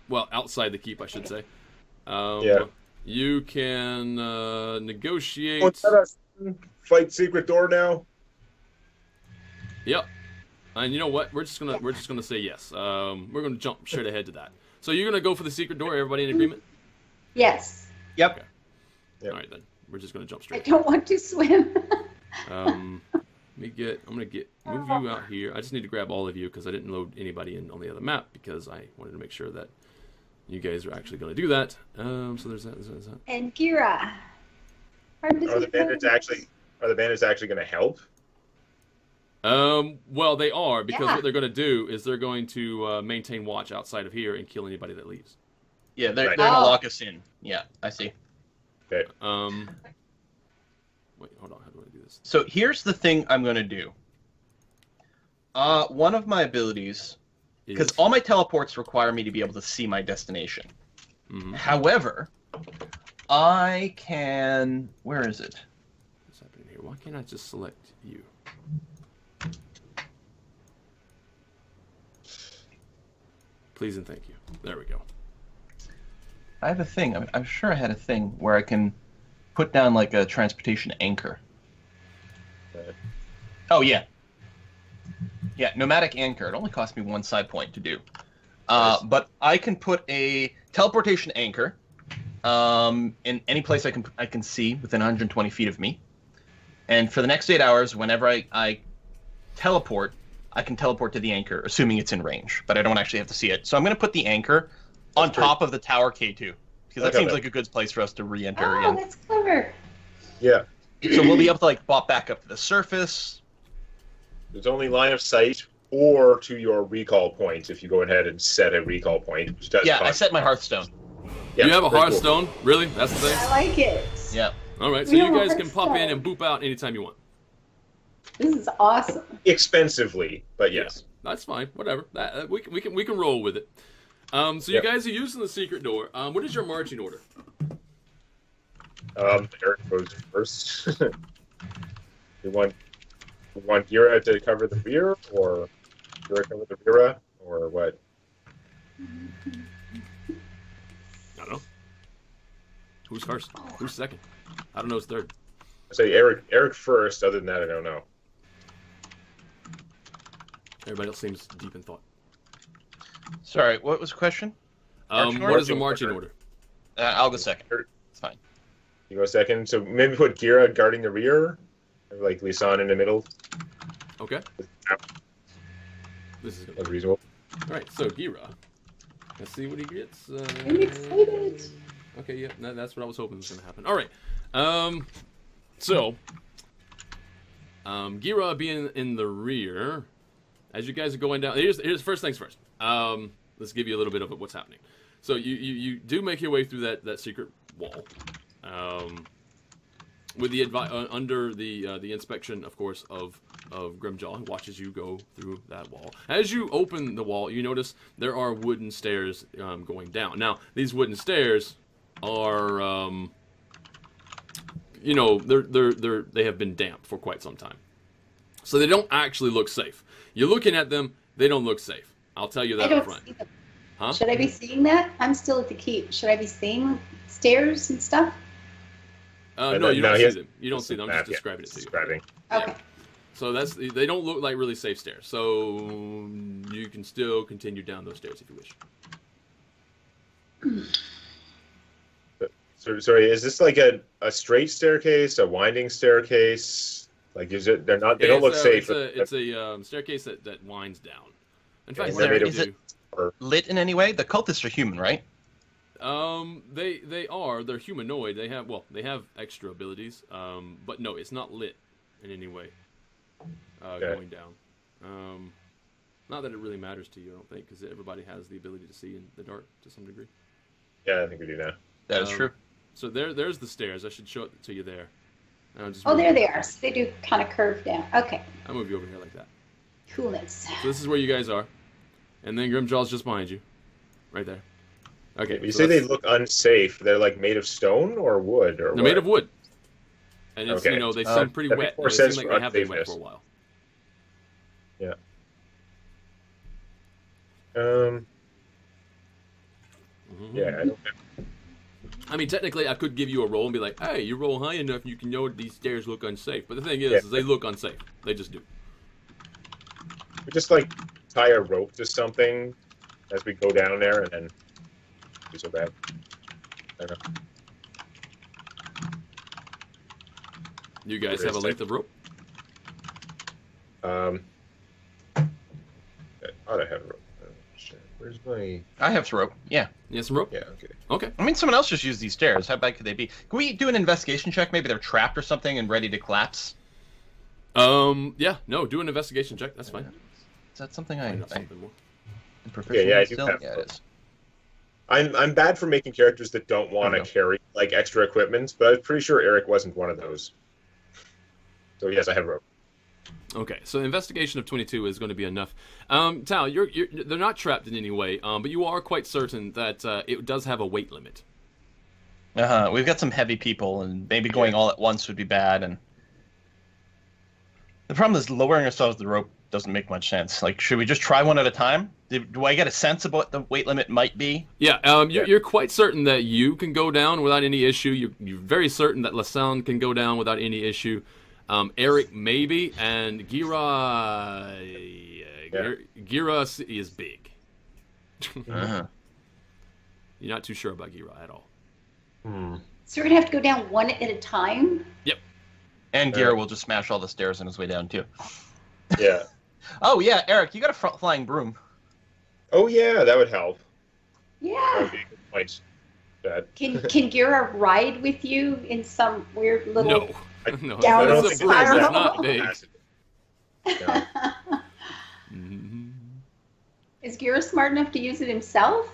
[SPEAKER 3] Well, outside the keep, I should say. You can negotiate.
[SPEAKER 4] Oh, let us fight secret door now.
[SPEAKER 3] Yep. And you know what? We're just gonna say yes. We're gonna jump straight ahead to that. So you're gonna go for the secret door. Everybody in agreement?
[SPEAKER 2] Yes.
[SPEAKER 1] Yep.
[SPEAKER 3] Okay.
[SPEAKER 4] Yep.
[SPEAKER 3] All right then. We're just gonna jump
[SPEAKER 2] I
[SPEAKER 3] straight.
[SPEAKER 2] don't want to swim.
[SPEAKER 3] I'm gonna move you out here. I just need to grab all of you because I didn't load anybody in on the other map because I wanted to make sure that you guys are actually gonna do that. So there's that.
[SPEAKER 2] And Gira.
[SPEAKER 4] Are the bandits actually going to help?
[SPEAKER 3] Well, they are because
[SPEAKER 2] Yeah.
[SPEAKER 3] what they're gonna do is they're going to maintain watch outside of here and kill anybody that leaves.
[SPEAKER 1] Yeah, they're
[SPEAKER 4] Right.
[SPEAKER 1] gonna
[SPEAKER 2] Oh.
[SPEAKER 1] lock us in. Yeah, I see.
[SPEAKER 4] Okay.
[SPEAKER 3] Wait, hold on. How do I do this?
[SPEAKER 1] So here's the thing I'm gonna do. One of my abilities because all my teleports require me to be able to see my destination.
[SPEAKER 3] Mm-hmm.
[SPEAKER 1] However, I can. Where is it?
[SPEAKER 3] What's happening here? Why can't I just select you? Please and thank you. There we go.
[SPEAKER 1] I have a thing. I'm sure I had a thing where I can put down like a transportation anchor. Oh yeah. Yeah, nomadic anchor. It only cost me 1 side point to do.
[SPEAKER 4] Nice.
[SPEAKER 1] But I can put a teleportation anchor in any place I can see within 120 feet of me. And for the next 8 hours, whenever I teleport, I can teleport to the anchor, assuming it's in range. But I don't actually have to see it. So I'm going to put the anchor on top of the tower K2. Because that seems like a good place for us to re-enter
[SPEAKER 2] Oh,
[SPEAKER 1] again.
[SPEAKER 2] that's clever.
[SPEAKER 4] Yeah.
[SPEAKER 1] So we'll be able to like pop back up to the surface.
[SPEAKER 4] There's only line of sight or to your recall point if you go ahead and set a recall point. Which does
[SPEAKER 1] Yeah, I
[SPEAKER 4] cost-
[SPEAKER 1] set my Hearthstone.
[SPEAKER 4] Yeah,
[SPEAKER 3] you have a
[SPEAKER 4] very cool.
[SPEAKER 3] Hearthstone? Really? That's the thing?
[SPEAKER 2] I like it.
[SPEAKER 1] Yeah.
[SPEAKER 3] All right, so
[SPEAKER 2] We
[SPEAKER 3] you
[SPEAKER 2] have a
[SPEAKER 3] guys can pop in
[SPEAKER 2] Hearthstone.
[SPEAKER 3] and boop out anytime you want.
[SPEAKER 2] This is awesome.
[SPEAKER 4] Expensively, but yes.
[SPEAKER 3] That's fine. Whatever. We can roll with it. So you
[SPEAKER 4] Yep.
[SPEAKER 3] guys are using the secret door. What is your marching order?
[SPEAKER 4] Eric goes first. you want Gira to cover the rear, or Gira cover the rear, or what?
[SPEAKER 3] I don't know. Who's first? Who's second? I don't know who's third.
[SPEAKER 4] I say Eric first. Other than that, I don't know.
[SPEAKER 3] Everybody else seems deep in thought.
[SPEAKER 1] Sorry, what was the question? Marching
[SPEAKER 3] What is the
[SPEAKER 4] Marching
[SPEAKER 3] marching
[SPEAKER 4] order.
[SPEAKER 3] order?
[SPEAKER 1] I'll go second. It's fine.
[SPEAKER 4] You go second. So maybe put Gira guarding the rear, like Lisanne in the middle.
[SPEAKER 3] Okay. This is good.
[SPEAKER 4] That's reasonable.
[SPEAKER 3] All right, so Gira. Let's see what he gets.
[SPEAKER 2] I'm excited.
[SPEAKER 3] Okay, yeah, that's what I was hoping was going to happen. All right. Gira being in the rear, as you guys are going down. Here's first things first. Let's give you a little bit of what's happening. So you do make your way through that secret wall. With the under the inspection, of course, of Grimjaw, who watches you go through that wall. As you open the wall, you notice there are wooden stairs going down. Now, these wooden stairs are, they have been damp for quite some time, so they don't actually look safe. You're looking at them; they don't look safe. I'll tell you
[SPEAKER 2] I
[SPEAKER 3] that up
[SPEAKER 2] don't
[SPEAKER 3] front.
[SPEAKER 2] see them.
[SPEAKER 3] Huh?
[SPEAKER 2] Should I be seeing that? I'm still at the keep. Should I be seeing stairs and stuff?
[SPEAKER 3] No, you don't see them. You don't see them. I'm just
[SPEAKER 4] Yeah,
[SPEAKER 3] describing it to you.
[SPEAKER 4] describing.
[SPEAKER 2] Okay.
[SPEAKER 3] So they don't look like really safe stairs. So you can still continue down those stairs if you wish.
[SPEAKER 4] So, sorry, is this like a straight staircase, a winding staircase? Like, is it? They don't look safe.
[SPEAKER 3] It's a staircase that winds down. In fact,
[SPEAKER 4] Is
[SPEAKER 3] what
[SPEAKER 4] that
[SPEAKER 3] I
[SPEAKER 4] made
[SPEAKER 3] can
[SPEAKER 4] of-
[SPEAKER 3] do-
[SPEAKER 1] Lit in any way? The cultists are human, right?
[SPEAKER 3] they're humanoid. They have extra abilities. But no, it's not lit in any way.
[SPEAKER 4] Okay.
[SPEAKER 3] Going down. Not that it really matters to you, I don't think, because everybody has the ability to see in the dark to some degree.
[SPEAKER 4] Yeah, I think we do now.
[SPEAKER 1] That is true.
[SPEAKER 3] So there's the stairs. I should show it to you there.
[SPEAKER 2] Oh, there they are. So they do kind of curve down. Okay.
[SPEAKER 3] I'll move you over here like that.
[SPEAKER 2] Coolness.
[SPEAKER 3] So this is where you guys are, and then Grimjaw's just behind you, right there. Okay.
[SPEAKER 4] You
[SPEAKER 3] so
[SPEAKER 4] say they
[SPEAKER 3] that's-
[SPEAKER 4] look unsafe. They're like made of stone or wood or
[SPEAKER 3] They're made of wood, and it's
[SPEAKER 4] Okay.
[SPEAKER 3] they seem pretty
[SPEAKER 4] that
[SPEAKER 3] wet.
[SPEAKER 4] makes more
[SPEAKER 3] They seem
[SPEAKER 4] sense
[SPEAKER 3] like
[SPEAKER 4] for
[SPEAKER 3] they have been wet
[SPEAKER 4] unsafeness.
[SPEAKER 3] for a while.
[SPEAKER 4] Yeah. Yeah, I don't
[SPEAKER 3] I mean, technically, I could give you a roll and be like, "Hey, you roll high enough, you can know these stairs look unsafe." But the thing is,
[SPEAKER 4] Yeah.
[SPEAKER 3] is they look unsafe. They just do.
[SPEAKER 4] we just like tie a rope to something as we go down there, and then be so bad. I don't know.
[SPEAKER 3] You guys
[SPEAKER 4] There
[SPEAKER 3] have a
[SPEAKER 4] is
[SPEAKER 3] length of rope.
[SPEAKER 4] I ought to have a rope. Shit. Where's my?
[SPEAKER 3] Uh,
[SPEAKER 1] I have rope. Yeah.
[SPEAKER 3] You have some rope.
[SPEAKER 4] Yeah, okay.
[SPEAKER 3] Okay.
[SPEAKER 1] I mean, someone else just used these stairs. How bad could they be? Can we do an investigation check? Maybe they're trapped or something and ready to collapse.
[SPEAKER 3] Yeah. No. Do an investigation check. That's fine.
[SPEAKER 1] Is that something
[SPEAKER 3] Find
[SPEAKER 1] I'm
[SPEAKER 3] out something more.
[SPEAKER 1] proficient
[SPEAKER 4] Yeah, I
[SPEAKER 1] in
[SPEAKER 4] do
[SPEAKER 1] still?
[SPEAKER 4] have
[SPEAKER 1] Yeah,
[SPEAKER 4] rope.
[SPEAKER 1] it is.
[SPEAKER 4] I'm bad for making characters that don't want
[SPEAKER 1] I
[SPEAKER 4] to
[SPEAKER 1] know.
[SPEAKER 4] carry like extra equipment, but I'm pretty sure Eric wasn't one of those. So yes, I have rope.
[SPEAKER 3] Okay, so investigation of 22 is going to be enough. Tal, they're not trapped in any way, but you are quite certain that it does have a weight limit.
[SPEAKER 1] We've got some heavy people, and maybe going all at once would be bad. And the problem is lowering ourselves the rope doesn't make much sense. Like, should we just try one at a time? Do I get a sense of what the weight limit might be?
[SPEAKER 3] Yeah, you're quite certain that you can go down without any issue. You're very certain that Lasan can go down without any issue. Eric maybe, and Gira is big. You're not too sure about Gira at all.
[SPEAKER 2] So we're gonna have to go down one at a time.
[SPEAKER 3] Yep.
[SPEAKER 1] And Gira will just smash all the stairs on his way down too.
[SPEAKER 4] Yeah.
[SPEAKER 1] Oh yeah, Eric, you got a flying broom.
[SPEAKER 4] Oh yeah, that would help. That
[SPEAKER 2] Yeah.
[SPEAKER 4] would be a good point. That.
[SPEAKER 2] Can Gira ride with you in some weird little?
[SPEAKER 3] No. No,
[SPEAKER 2] Down
[SPEAKER 3] it's
[SPEAKER 2] the
[SPEAKER 3] a broom. It's
[SPEAKER 2] spiral.
[SPEAKER 3] not big.
[SPEAKER 4] Yeah.
[SPEAKER 3] Mhm.
[SPEAKER 2] Is Gira smart enough to use it himself?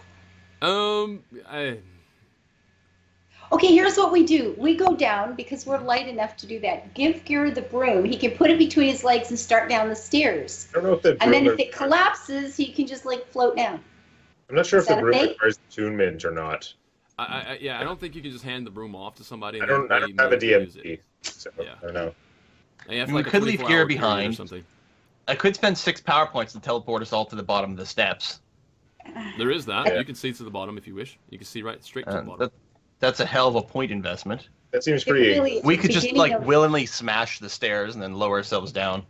[SPEAKER 2] Okay, here's what we do. We go down because we're light enough to do that. Give Gira the broom. He can put it between his legs and start down the stairs.
[SPEAKER 4] I don't know if the
[SPEAKER 2] And then
[SPEAKER 4] broom
[SPEAKER 2] if it collapses, he can just like float down.
[SPEAKER 4] I'm not sure
[SPEAKER 2] Is
[SPEAKER 4] if the
[SPEAKER 2] that a
[SPEAKER 4] broom
[SPEAKER 2] thing?
[SPEAKER 4] requires attunement or not.
[SPEAKER 3] I don't think you can just hand the broom off to somebody.
[SPEAKER 4] I
[SPEAKER 3] And
[SPEAKER 4] don't
[SPEAKER 3] then
[SPEAKER 4] have a
[SPEAKER 3] immediately use
[SPEAKER 4] DMT,
[SPEAKER 3] it.
[SPEAKER 4] so
[SPEAKER 3] Yeah.
[SPEAKER 4] I don't know.
[SPEAKER 3] And you have
[SPEAKER 1] We
[SPEAKER 3] like a
[SPEAKER 1] could leave
[SPEAKER 3] 24-hour
[SPEAKER 1] Gira
[SPEAKER 3] period
[SPEAKER 1] behind.
[SPEAKER 3] or something.
[SPEAKER 1] I could spend 6 power points to teleport us all to the bottom of the steps.
[SPEAKER 3] There is that.
[SPEAKER 4] Yeah.
[SPEAKER 3] You can see to the bottom if you wish. You can see right straight to the bottom.
[SPEAKER 1] That's a hell of a point investment.
[SPEAKER 4] That seems
[SPEAKER 2] It
[SPEAKER 4] pretty.
[SPEAKER 2] really is
[SPEAKER 1] We
[SPEAKER 2] the
[SPEAKER 1] could just
[SPEAKER 2] beginning
[SPEAKER 1] like
[SPEAKER 2] of-
[SPEAKER 1] willingly smash the stairs and then lower ourselves down.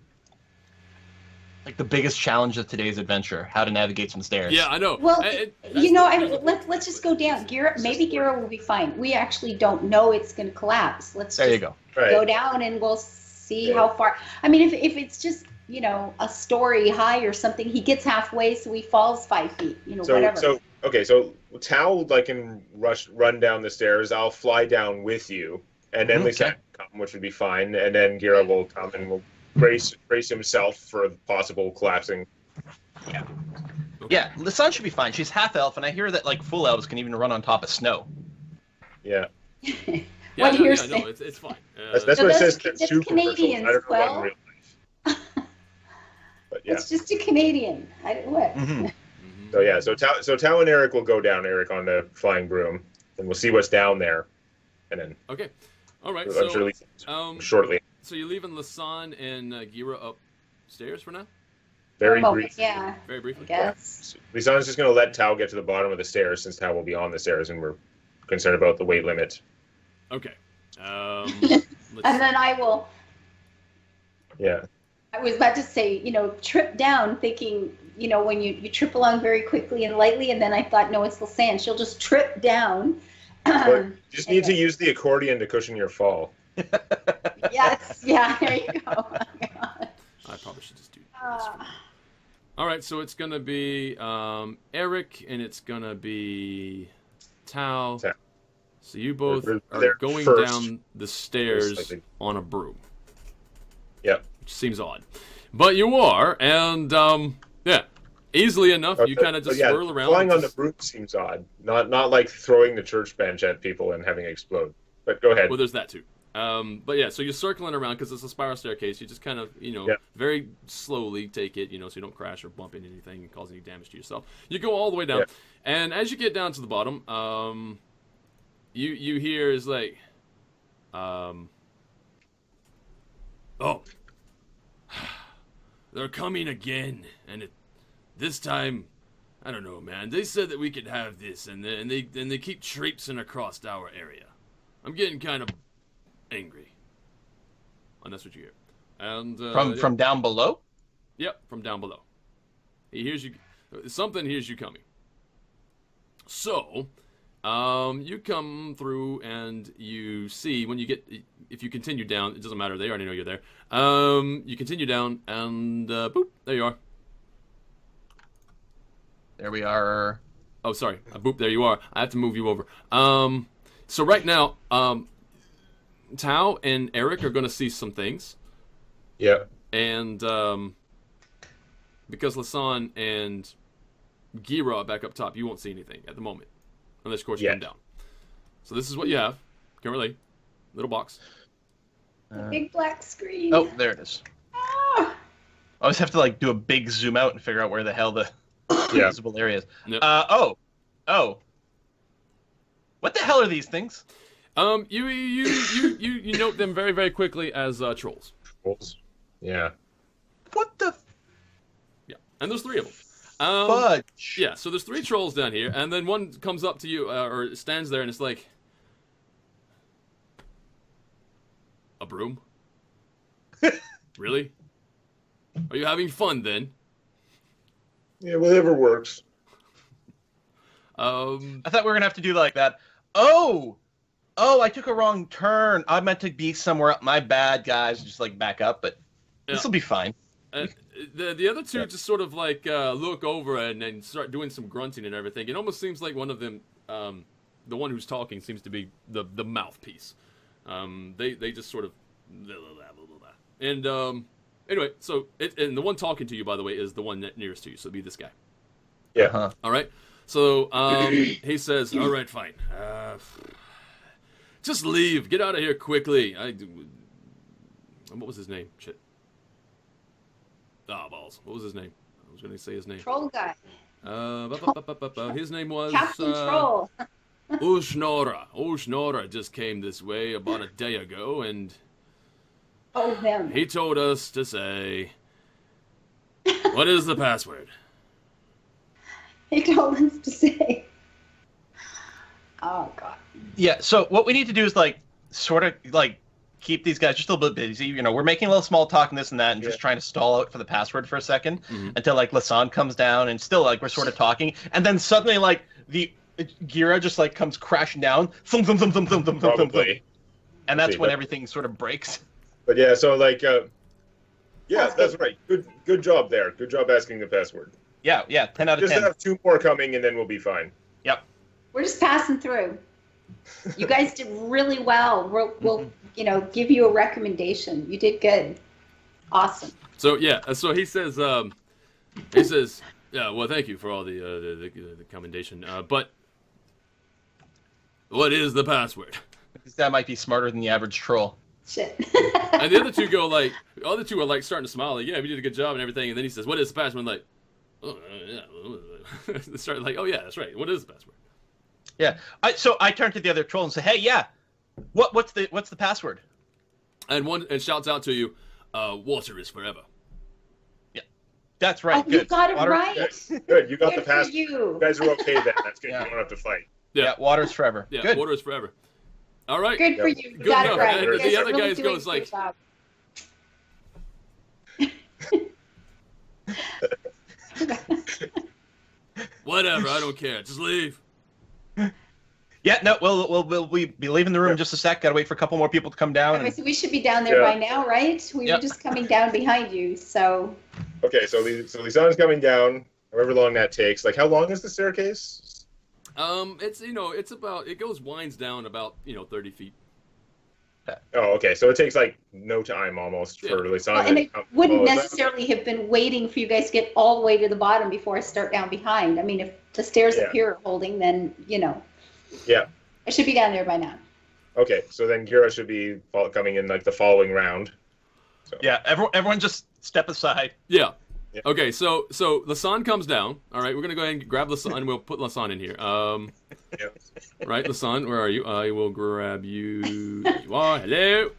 [SPEAKER 1] Like the biggest challenge of today's adventure: how to navigate some stairs.
[SPEAKER 3] Yeah, I know.
[SPEAKER 2] Well,
[SPEAKER 3] That's
[SPEAKER 2] let's just go down. Maybe Gira will be fine. We actually don't know it's going to collapse. Let's
[SPEAKER 1] There
[SPEAKER 2] just
[SPEAKER 1] you go.
[SPEAKER 4] Right.
[SPEAKER 2] go down and we'll see how far. I mean, if it's just a story high or something, he gets halfway, so he falls 5 feet. Whatever.
[SPEAKER 4] So Tal can run down the stairs. I'll fly down with you, and then Lisa
[SPEAKER 1] Okay.
[SPEAKER 4] can come, which would be fine. And then Gira will come and will brace himself for the possible collapsing.
[SPEAKER 1] Yeah, the sun should be fine. She's half elf, and I hear that like full elves can even run on top of snow.
[SPEAKER 4] Yeah,
[SPEAKER 2] What
[SPEAKER 3] no,
[SPEAKER 2] hearsay.
[SPEAKER 3] no, it's fine.
[SPEAKER 4] that's
[SPEAKER 2] So
[SPEAKER 4] what it
[SPEAKER 2] that's-
[SPEAKER 4] says.
[SPEAKER 2] that's
[SPEAKER 4] That's two
[SPEAKER 2] Canadians,
[SPEAKER 4] commercials. I don't know
[SPEAKER 2] well.
[SPEAKER 4] about in real life. But yeah.
[SPEAKER 2] It's just a Canadian. What?
[SPEAKER 1] Mm-hmm.
[SPEAKER 4] So Tal and Eric will go down. Eric on the flying broom, and we'll see what's down there, and then
[SPEAKER 3] Okay. All right.
[SPEAKER 4] I'm sure
[SPEAKER 3] So,
[SPEAKER 4] shortly.
[SPEAKER 3] so you're leaving Lasan and Gira upstairs for now?
[SPEAKER 4] Very
[SPEAKER 2] For a
[SPEAKER 4] brief.
[SPEAKER 2] moment, yeah,
[SPEAKER 3] Very
[SPEAKER 2] I
[SPEAKER 3] briefly.
[SPEAKER 2] guess.
[SPEAKER 4] Lisan's just going to let Tal get to the bottom of the stairs since Tal will be on the stairs, and we're concerned about the weight limit.
[SPEAKER 3] Okay.
[SPEAKER 2] And
[SPEAKER 3] Let's,
[SPEAKER 2] then I will.
[SPEAKER 4] Yeah.
[SPEAKER 2] I was about to say, trip down, thinking, when you trip along very quickly and lightly, and then I thought, no, it's Lisanne. She'll just trip down.
[SPEAKER 4] But you just need to use the accordion to cushion your fall.
[SPEAKER 2] Yes, yeah, there you go. Oh, my God.
[SPEAKER 3] I probably should just do this. All right, so it's going to be Eric, and it's going to be Tal.
[SPEAKER 4] Tal.
[SPEAKER 3] So you both
[SPEAKER 4] They're
[SPEAKER 3] are going
[SPEAKER 4] first.
[SPEAKER 3] down the stairs
[SPEAKER 4] Slightly.
[SPEAKER 3] on a broom.
[SPEAKER 4] Yep.
[SPEAKER 3] Which seems odd. But you are, and easily enough, you kind of just swirl around.
[SPEAKER 4] Flying on the
[SPEAKER 3] Just-
[SPEAKER 4] broom seems odd. Not like throwing the church bench at people and having it explode. But go ahead.
[SPEAKER 3] Well, there's that too. But yeah, so you're circling around because it's a spiral staircase. You just kind of, very slowly take it, so you don't crash or bump into anything and cause any damage to yourself. You go all the way down,
[SPEAKER 4] Yeah.
[SPEAKER 3] and as you get down to the bottom, you hear is like, oh, they're coming again, and this time, I don't know, man. They said that we could have this, and they keep traipsing across our area. I'm getting kind of angry. And that's what you hear. And
[SPEAKER 1] From down below?
[SPEAKER 3] Yep, from down below. He hears you. Something hears you coming. So, you come through and you see when you get. If you continue down, it doesn't matter. They already know you're there. You continue down and boop, there you are.
[SPEAKER 1] There we are.
[SPEAKER 3] Oh, sorry. Boop, there you are. I have to move you over. So right now, Tao and Eric are going to see some things.
[SPEAKER 4] Yeah.
[SPEAKER 3] And because Lasan and Gira are back up top, you won't see anything at the moment. Unless, of course, you come down. So this is what you have currently. Little box.
[SPEAKER 2] Big black screen.
[SPEAKER 1] Oh, there it is.
[SPEAKER 2] Ah!
[SPEAKER 1] I always have to like do a big zoom out and figure out where the hell the visible area is.
[SPEAKER 3] Yep.
[SPEAKER 1] Oh. What the hell are these things?
[SPEAKER 3] You note them very, very quickly as trolls.
[SPEAKER 4] Trolls. Yeah.
[SPEAKER 1] What the
[SPEAKER 3] Yeah, and there's 3 of them.
[SPEAKER 1] fudge?
[SPEAKER 3] Yeah, so there's 3 trolls down here, and then one comes up to you, or stands there, and it's like... A broom? Really? Are you having fun, then?
[SPEAKER 4] Yeah, whatever works.
[SPEAKER 1] I thought we were gonna have to do like that. Oh, I took a wrong turn. I meant to be somewhere up. My bad, guys. Just like back up, but this will be fine.
[SPEAKER 3] The other 2 just sort of like look over and start doing some grunting and everything. It almost seems like one of them, the one who's talking, seems to be the mouthpiece. They just sort of, and anyway, so and the one talking to you, by the way, is the one nearest to you. So it'd be this guy.
[SPEAKER 4] Yeah.
[SPEAKER 1] Uh-huh.
[SPEAKER 3] All right. So he says, "All right, fine. Just leave. Get out of here quickly." What was his name? Shit. Ah, balls. What was his name? I was going to say his name.
[SPEAKER 2] Troll guy.
[SPEAKER 3] His name was
[SPEAKER 2] Captain Troll.
[SPEAKER 3] Ushnora. Ushnora just came this way about a day ago, and
[SPEAKER 2] Oh, them.
[SPEAKER 3] he told us to say, "What is the password?"
[SPEAKER 2] He told us to say. Oh, God.
[SPEAKER 1] Yeah. So what we need to do is like sort of like keep these guys just a little bit busy. You know, we're making a little small talk and this and that, and just trying to stall out for the password for a second until like Lasan comes down, and still like we're sort of talking, and then suddenly like the Gira just like comes crashing down, thump, thump, thump, thump, thump, thump, thump, thump,
[SPEAKER 4] Probably.
[SPEAKER 1] and that's when everything sort of breaks.
[SPEAKER 4] But yeah, so like, that's right. Good job there. Good job asking the password.
[SPEAKER 1] Yeah, 10 out of
[SPEAKER 4] Just
[SPEAKER 1] 10.
[SPEAKER 4] have 2 more coming, and then we'll be fine.
[SPEAKER 1] Yep.
[SPEAKER 2] We're just passing through. You guys did really well. We'll give you a recommendation. You did good. Awesome.
[SPEAKER 3] So so he says, yeah, well, thank you for all the commendation, but what is the password?
[SPEAKER 1] That might be smarter than the average troll.
[SPEAKER 2] Shit.
[SPEAKER 3] And the other 2 go like, the other 2 are like starting to smile, like, yeah, we did a good job and everything. And then he says, "What is the password?" I'm like, oh, yeah. They start like, oh yeah, that's right. What is the password?
[SPEAKER 1] Yeah. So I turn to the other troll and say, "Hey, yeah, what's the password?"
[SPEAKER 3] And one shouts out to you, "Water is forever."
[SPEAKER 1] Yeah, that's right.
[SPEAKER 2] Oh,
[SPEAKER 1] good.
[SPEAKER 2] you got it
[SPEAKER 1] Water-
[SPEAKER 2] right.
[SPEAKER 4] Good. You got
[SPEAKER 2] Good
[SPEAKER 4] the
[SPEAKER 2] for
[SPEAKER 4] password.
[SPEAKER 2] you.
[SPEAKER 4] You guys are okay then. That's good.
[SPEAKER 1] Yeah.
[SPEAKER 4] You don't have to fight.
[SPEAKER 1] Yeah, water's forever.
[SPEAKER 3] Yeah,
[SPEAKER 1] Good.
[SPEAKER 3] water is forever. All right.
[SPEAKER 2] Good for you. You
[SPEAKER 3] Good
[SPEAKER 2] got
[SPEAKER 3] enough.
[SPEAKER 2] it right.
[SPEAKER 3] And
[SPEAKER 2] You
[SPEAKER 3] the
[SPEAKER 2] guys are
[SPEAKER 3] other
[SPEAKER 2] really
[SPEAKER 3] guys
[SPEAKER 2] doing
[SPEAKER 3] goes
[SPEAKER 2] a
[SPEAKER 3] like-
[SPEAKER 2] good job.
[SPEAKER 3] Whatever, I don't care. Just leave.
[SPEAKER 1] Yeah, no, we'll be leaving the room in just a sec. Gotta wait for a couple more people to come down.
[SPEAKER 2] Okay,
[SPEAKER 1] And,
[SPEAKER 2] so we should be down there by now, right? We
[SPEAKER 1] Yep.
[SPEAKER 2] were just coming down behind you, so
[SPEAKER 4] Okay, so Lisan's coming down, however long that takes. Like, how long is the staircase?
[SPEAKER 3] It's about, it winds down about 30 feet.
[SPEAKER 4] Oh, okay. So it takes like no time almost for Lisan.
[SPEAKER 2] well, and
[SPEAKER 4] to
[SPEAKER 2] it
[SPEAKER 4] come
[SPEAKER 2] wouldn't
[SPEAKER 4] follow us.
[SPEAKER 2] necessarily have been waiting for you guys to get all the way to the bottom before I start down behind. I mean, if the stairs
[SPEAKER 4] Yeah.
[SPEAKER 2] up here are holding, then
[SPEAKER 4] Yeah.
[SPEAKER 2] I should be down there by now.
[SPEAKER 4] Okay, so then Kira should be coming in like the following round.
[SPEAKER 1] yeah, everyone just step aside.
[SPEAKER 3] Yeah.
[SPEAKER 4] Yeah.
[SPEAKER 3] Okay, so Lasan comes down. All right, we're gonna go ahead and grab Lasan. We'll put Lasan in here.
[SPEAKER 4] Yeah.
[SPEAKER 3] Right, Lasan, where are you? I will grab you. There you are. Hello.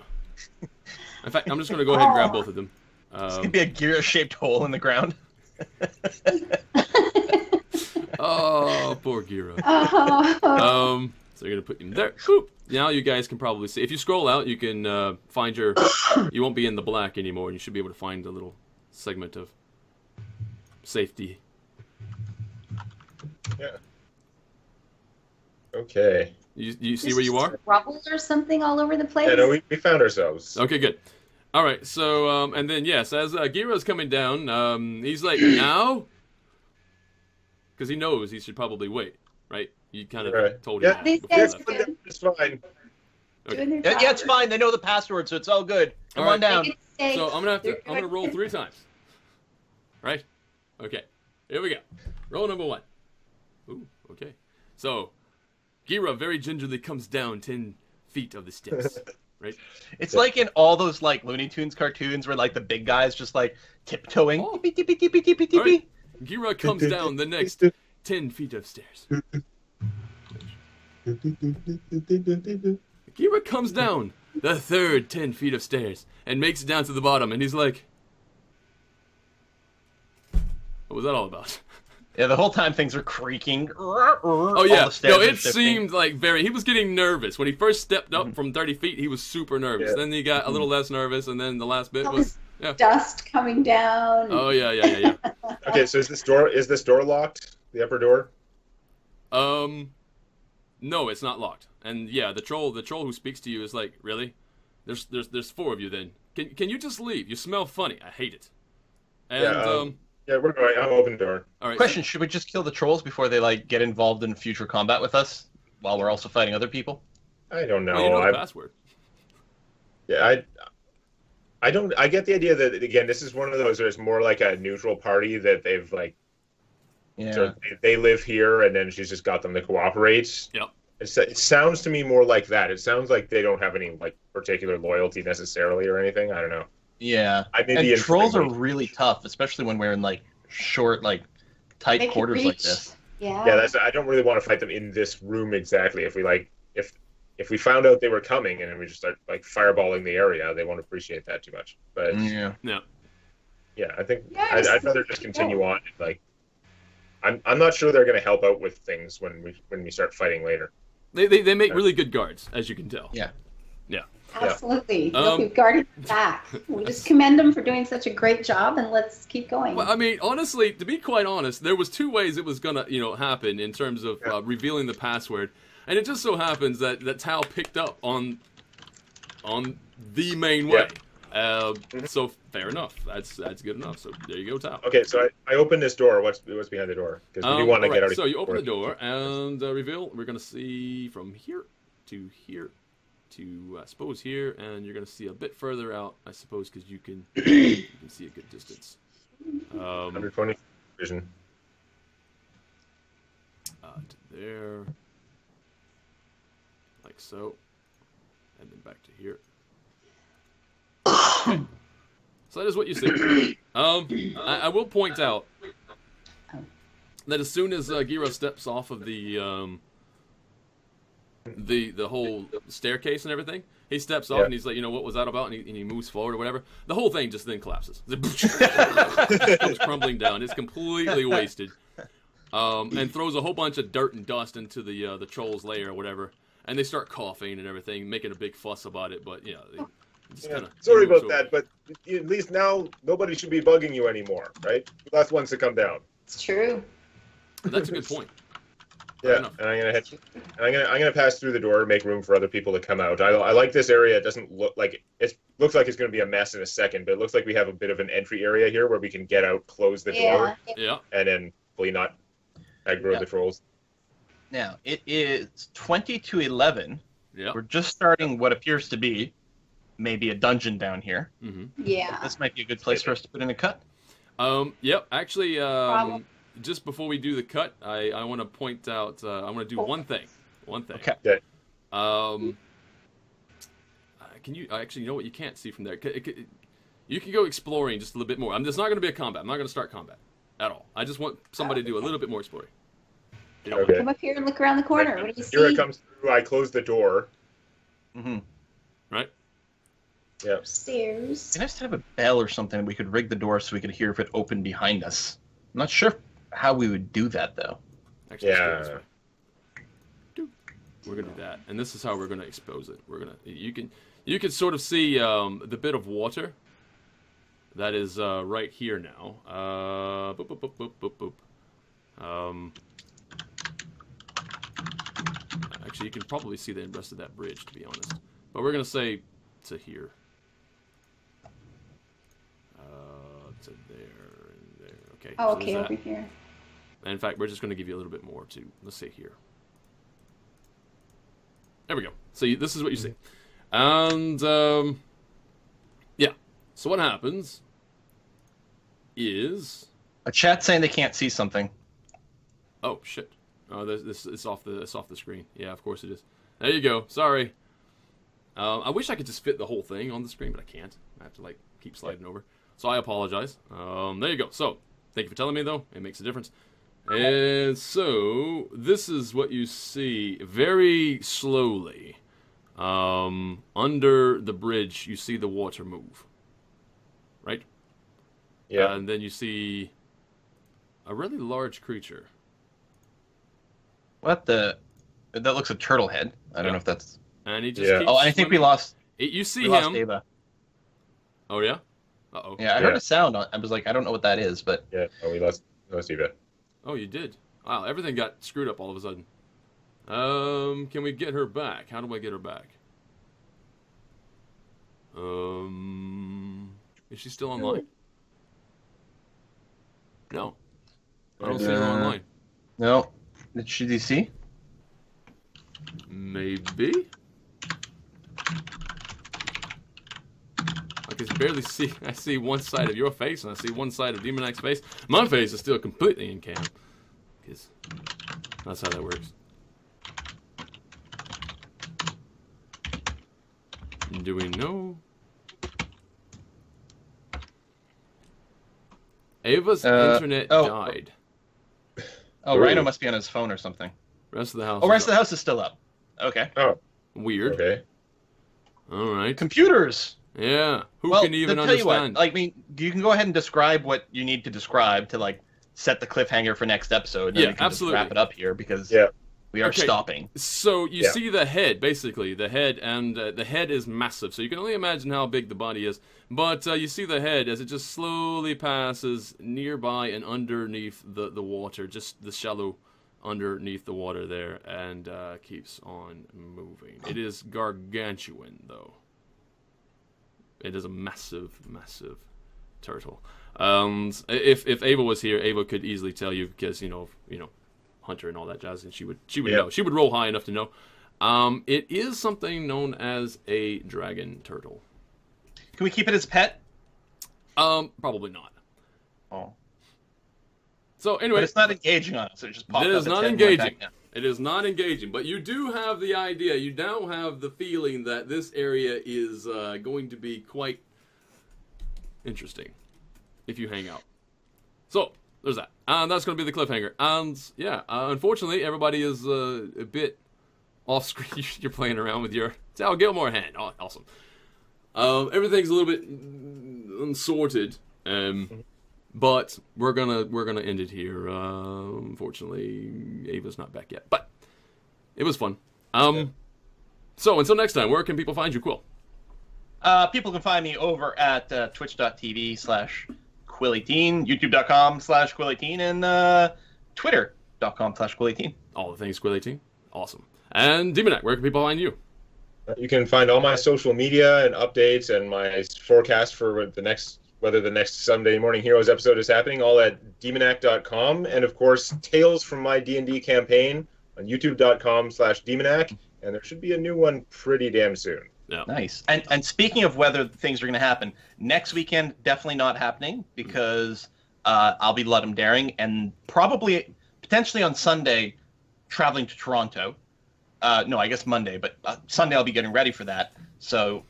[SPEAKER 3] In fact, I'm just gonna go ahead and grab both of them.
[SPEAKER 1] It's gonna be a Gira-shaped hole in the ground.
[SPEAKER 3] Oh, poor Gira.
[SPEAKER 2] Oh,
[SPEAKER 3] So you're gonna put him there. Boop. Now you guys can probably see. If you scroll out, you can find your. You won't be in the black anymore, and you should be able to find a little segment of safety.
[SPEAKER 4] Yeah. Okay.
[SPEAKER 3] You see where you are?
[SPEAKER 2] rubble or something all over the place.
[SPEAKER 4] Yeah, no, we found ourselves.
[SPEAKER 3] Okay, good. All right, so and then yes, as Gira's coming down, he's like now, because he knows he should probably wait, right? You kind of
[SPEAKER 4] Right.
[SPEAKER 3] told him
[SPEAKER 4] Yeah.
[SPEAKER 3] that
[SPEAKER 2] These
[SPEAKER 3] before
[SPEAKER 2] guys
[SPEAKER 3] that.
[SPEAKER 2] are good.
[SPEAKER 4] It's fine.
[SPEAKER 2] Doing their
[SPEAKER 1] Yeah,
[SPEAKER 2] job.
[SPEAKER 1] yeah, it's fine. They know the password, so it's all good. Come
[SPEAKER 3] All right.
[SPEAKER 1] on down.
[SPEAKER 2] Make it safe.
[SPEAKER 3] So I'm
[SPEAKER 2] They're
[SPEAKER 3] gonna
[SPEAKER 2] good.
[SPEAKER 3] roll 3 times, right? Okay, here we go. Roll number 1. Ooh, okay. So Gira very gingerly comes down 10 feet of the steps, right?
[SPEAKER 1] It's like in all those like Looney Tunes cartoons where like the big guys just like tiptoeing.
[SPEAKER 3] Oh.
[SPEAKER 1] Tippy, tippy, tippy, tippy, tippy.
[SPEAKER 3] All right. Gira comes down the next 10 feet of stairs. Gira comes down the third 10 feet of stairs and makes it down to the bottom, and he's like, what was that all about?
[SPEAKER 1] Yeah, the whole time things are creaking.
[SPEAKER 3] Oh yeah, no, it seemed like he was getting nervous. When he first stepped up from 30 feet, he was super nervous.
[SPEAKER 4] Yeah.
[SPEAKER 3] Then he got a little less nervous, and then the last bit
[SPEAKER 2] All
[SPEAKER 3] was,
[SPEAKER 2] this dust coming down.
[SPEAKER 3] oh yeah.
[SPEAKER 4] Okay, so is this door locked? The upper door?
[SPEAKER 3] No, it's not locked. And yeah, the troll who speaks to you is like, really? There's 4 of you then. Can you just leave? You smell funny. I hate it. And
[SPEAKER 4] Yeah, we're going. I'm open door.
[SPEAKER 3] all right.
[SPEAKER 1] Question: should we just kill the trolls before they like get involved in future combat with us, while we're also fighting other people?
[SPEAKER 4] I don't know.
[SPEAKER 3] Well, you know the password.
[SPEAKER 4] Yeah, I don't. I get the idea that again, this is one of those where it's more like a neutral party that they've like.
[SPEAKER 1] Yeah.
[SPEAKER 4] So they live here, and then she's just got them to cooperate.
[SPEAKER 3] Yep.
[SPEAKER 4] It sounds to me more like that. It sounds like they don't have any like particular loyalty necessarily or anything. I don't know.
[SPEAKER 1] Yeah.
[SPEAKER 4] I may
[SPEAKER 1] And
[SPEAKER 4] be
[SPEAKER 1] trolls are
[SPEAKER 4] infringing.
[SPEAKER 1] really tough, especially when we're in like short, like tight
[SPEAKER 2] They can
[SPEAKER 1] quarters like
[SPEAKER 2] reach.
[SPEAKER 1] this.
[SPEAKER 2] Yeah.
[SPEAKER 4] Yeah, I don't really want to fight them in this room exactly. If we found out they were coming and then we just start like fireballing the area, they won't appreciate that too much. But
[SPEAKER 1] Yeah.
[SPEAKER 4] yeah, I think
[SPEAKER 2] Yeah,
[SPEAKER 4] I'd rather just continue on. Like, I'm not sure they're going to help out with things when we start fighting later.
[SPEAKER 3] They make really good guards, as you can tell.
[SPEAKER 1] Yeah.
[SPEAKER 2] Absolutely.
[SPEAKER 3] Yeah.
[SPEAKER 2] Look, we've guarded back. We just commend them for doing such a great job, and let's keep going.
[SPEAKER 3] Well, I mean, honestly, to be quite honest, there was 2 ways it was gonna, happen in terms of revealing the password, and it just so happens that Tao picked up on the main way. So fair enough. That's good enough. So there you go, Tao.
[SPEAKER 4] Okay, so I open this door. What's behind the door? Because we do want to get out of
[SPEAKER 3] So you open the door and reveal. We're gonna see from here to here to I suppose here, and you're gonna see a bit further out, I suppose, because you can see a good distance.
[SPEAKER 4] 120 vision.
[SPEAKER 3] To there, like so, and then back to here. Okay. So that is what you see. I will point out that as soon as Giro steps off of the whole staircase and everything, he steps off and he's like, what was that about? And he moves forward or whatever. The whole thing just then collapses. It comes crumbling down. It's completely wasted. And throws a whole bunch of dirt and dust into the troll's lair or whatever. And they start coughing and everything, making a big fuss about it. But they just kind of.
[SPEAKER 4] Sorry about that, but at least now nobody should be bugging you anymore, right? The last ones to come down.
[SPEAKER 2] It's true.
[SPEAKER 3] That's a good point.
[SPEAKER 4] Yeah, and I'm gonna pass through the door, make room for other people to come out. I like this area. It doesn't look like looks like it's gonna be a mess in a second, but it looks like we have a bit of an entry area here where we can get out, close the door,
[SPEAKER 3] Yeah.
[SPEAKER 4] and then hopefully not aggro the trolls.
[SPEAKER 1] Now it is 20 to 11.
[SPEAKER 3] Yeah.
[SPEAKER 1] We're just starting what appears to be maybe a dungeon down here.
[SPEAKER 3] Mm-hmm.
[SPEAKER 2] Yeah.
[SPEAKER 1] This might be a good place for us to put in a cut.
[SPEAKER 3] Yep. Actually,
[SPEAKER 2] Problem.
[SPEAKER 3] just before we do the cut, I want to point out. I want to do one thing.
[SPEAKER 1] Okay.
[SPEAKER 4] Okay.
[SPEAKER 3] Can you actually? You know what? You can't see from there. You can go exploring just a little bit more. There's not going to be a combat. I'm not going to start combat at all. I just want somebody to do a little bit more exploring. You know,
[SPEAKER 4] Okay.
[SPEAKER 2] Come up here and look around the corner. What do you
[SPEAKER 4] Here it
[SPEAKER 2] see?
[SPEAKER 4] comes through. I close the door.
[SPEAKER 1] Mm-hmm.
[SPEAKER 3] right?
[SPEAKER 4] Yeah.
[SPEAKER 2] Upstairs.
[SPEAKER 1] It'd be nice to have a bell or something that we could rig the door so we could hear if it opened behind us. I'm not sure how we would do that though.
[SPEAKER 3] Actually, let's go this
[SPEAKER 4] Yeah.
[SPEAKER 3] way. Doop. We're gonna do that, and this is how we're gonna expose it. You can sort of see the bit of water that is right here now. Boop, boop, boop, boop, boop, boop. Actually, you can probably see the rest of that bridge, to be honest. But we're gonna say to here, to there and there. Okay.
[SPEAKER 2] Oh,
[SPEAKER 3] so
[SPEAKER 2] okay,
[SPEAKER 3] there's
[SPEAKER 2] over
[SPEAKER 3] that.
[SPEAKER 2] here.
[SPEAKER 3] And in fact, we're just going to give you a little bit more too. Let's say here. There we go. So this is what you see. And, yeah. So what happens is...
[SPEAKER 1] A chat saying they can't see something.
[SPEAKER 3] Oh, shit. Oh, this is off the screen. Yeah, of course it is. There you go. Sorry. I wish I could just fit the whole thing on the screen, but I can't. I have to like keep sliding over. So I apologize. There you go. So thank you for telling me, though. It makes a difference. And so this is what you see very slowly. Under the bridge, you see the water move. Right?
[SPEAKER 4] Yeah.
[SPEAKER 3] And then you see a really large creature.
[SPEAKER 1] What the? That looks a turtle head. I don't know if that's.
[SPEAKER 3] And he just keeps
[SPEAKER 1] Oh, I think we
[SPEAKER 3] swimming.
[SPEAKER 1] lost.
[SPEAKER 3] You see
[SPEAKER 1] We lost
[SPEAKER 3] him.
[SPEAKER 1] Ava.
[SPEAKER 3] Oh, yeah? Uh-oh.
[SPEAKER 1] Yeah, I heard a sound. I was like, I don't know what that is, but
[SPEAKER 4] Yeah. Oh, we lost Eva.
[SPEAKER 3] Oh, you did? Wow, everything got screwed up all of a sudden. Can we get her back? How do I get her back? Is she still online? No. I don't see her online.
[SPEAKER 1] no. Did you see?
[SPEAKER 3] Maybe? I can barely see. I see one side of your face, and I see one side of Demonac's face. My face is still completely in cam. Because that's how that works. Do we know? Ava's internet died.
[SPEAKER 1] Oh, Rhino must be on his phone or something.
[SPEAKER 3] Rest of the house.
[SPEAKER 1] Oh, rest of the house is still up. Okay.
[SPEAKER 4] Oh,
[SPEAKER 3] Weird.
[SPEAKER 4] okay.
[SPEAKER 3] All right.
[SPEAKER 1] Computers.
[SPEAKER 3] Yeah. Who
[SPEAKER 1] Well,
[SPEAKER 3] can even
[SPEAKER 1] to tell you what,
[SPEAKER 3] understand?
[SPEAKER 1] like, I mean, you can go ahead and describe what you need to describe to like set the cliffhanger for next episode. And
[SPEAKER 3] Yeah,
[SPEAKER 1] then we can
[SPEAKER 3] absolutely.
[SPEAKER 1] Just wrap it up here because
[SPEAKER 4] Yeah.
[SPEAKER 1] we are
[SPEAKER 3] Okay.
[SPEAKER 1] stopping.
[SPEAKER 3] So you
[SPEAKER 4] Yeah.
[SPEAKER 3] see the head, basically the head, and the head is massive. So you can only imagine how big the body is. But you see the head as it just slowly passes nearby and underneath the water, just the shallow underneath the water there, and keeps on moving. It is gargantuan, though. It is a massive, massive turtle. If Ava was here, Ava could easily tell you because you know Hunter and all that jazz, and she would know. She would roll high enough to know. It is something known as a dragon turtle.
[SPEAKER 1] Can we keep it as a pet?
[SPEAKER 3] Probably not.
[SPEAKER 1] Oh.
[SPEAKER 3] So anyway,
[SPEAKER 1] But it's not engaging on us. So it just popped
[SPEAKER 3] it
[SPEAKER 1] up
[SPEAKER 3] is
[SPEAKER 1] its
[SPEAKER 3] not
[SPEAKER 1] head and went
[SPEAKER 3] engaging.
[SPEAKER 1] back down.
[SPEAKER 3] It is not engaging, but you do have the idea. You now have the feeling that this area is going to be quite interesting if you hang out. So there's that. And that's going to be the cliffhanger. And yeah, unfortunately, everybody is a bit off screen. You're playing around with your Sal Gilmore hand. Oh, awesome. Everything's a little bit unsorted. But we're gonna end it here. Unfortunately, Ava's not back yet, but it was fun. So until next time, where can people find you, Quill?
[SPEAKER 1] People can find me over at twitch.tv/Quillyteen, youtube.com/Quillyteen, and twitter.com/Quillyteen.
[SPEAKER 3] All the things Quill18. Awesome. And Demonac, where can people find you?
[SPEAKER 4] You can find all my social media and updates and my forecast for whether the next Sunday Morning Heroes episode is happening, all at Demonac.com. And of course, Tales from my D&D campaign on youtube.com/Demonac. And there should be a new one pretty damn soon.
[SPEAKER 3] Yeah.
[SPEAKER 1] Nice. And speaking of whether things are going to happen, next weekend definitely not happening because I'll be Ludum Daring and potentially on Sunday traveling to Toronto. No, I guess Monday, but Sunday I'll be getting ready for that. So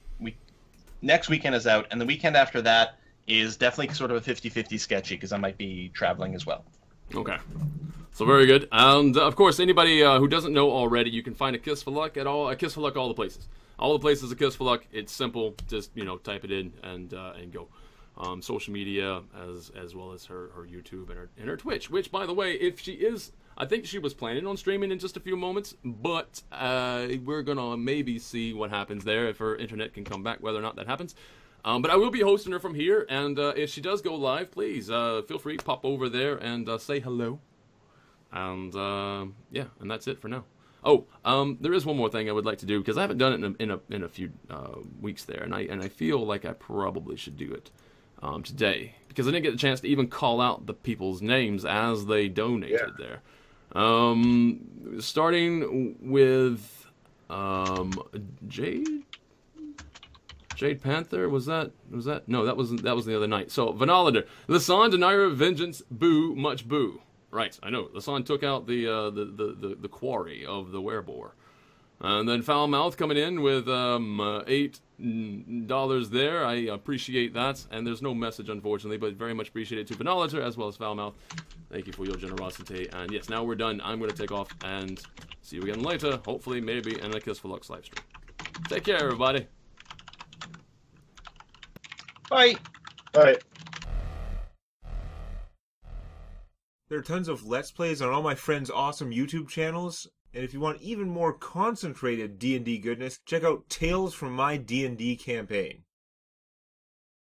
[SPEAKER 1] next weekend is out, and the weekend after that is definitely sort of a 50-50 sketchy because I might be traveling as well.
[SPEAKER 3] Okay. So very good. And of course, anybody who doesn't know already, you can find a Kiss for Luck all the places. All the places a Kiss for Luck. It's simple. Just type it in and go. Social media as well as her YouTube and her Twitch. Which, by the way, if she is, I think she was planning on streaming in just a few moments, but we're gonna maybe see what happens there if her internet can come back. Whether or not that happens. But I will be hosting her from here, and if she does go live, please feel free to pop over there and say hello. And yeah, and that's it for now. Oh, there is one more thing I would like to do because I haven't done it in a few weeks there, and I feel like I probably should do it today because I didn't get a chance to even call out the people's names as they donated there. Starting with Jade Panther, was that no, that was the other night. So Vanalander, Lasan, Denira, Vengeance, Boo, Much Boo. Right, I know. Lasan took out the quarry of the wereboar. And then Foul Mouth coming in with $8 there. I appreciate that. And there's no message, unfortunately, but very much appreciate it to Penolator as well as Foul Mouth. Thank you for your generosity. And yes, now we're done. I'm going to take off and see you again later. Hopefully, maybe, in a Kiss for Lux live stream. Take care, everybody.
[SPEAKER 1] Bye.
[SPEAKER 4] Bye.
[SPEAKER 5] There are tons of Let's Plays on all my friends' awesome YouTube channels, and if you want even more concentrated D&D goodness, check out Tales from My D&D Campaign.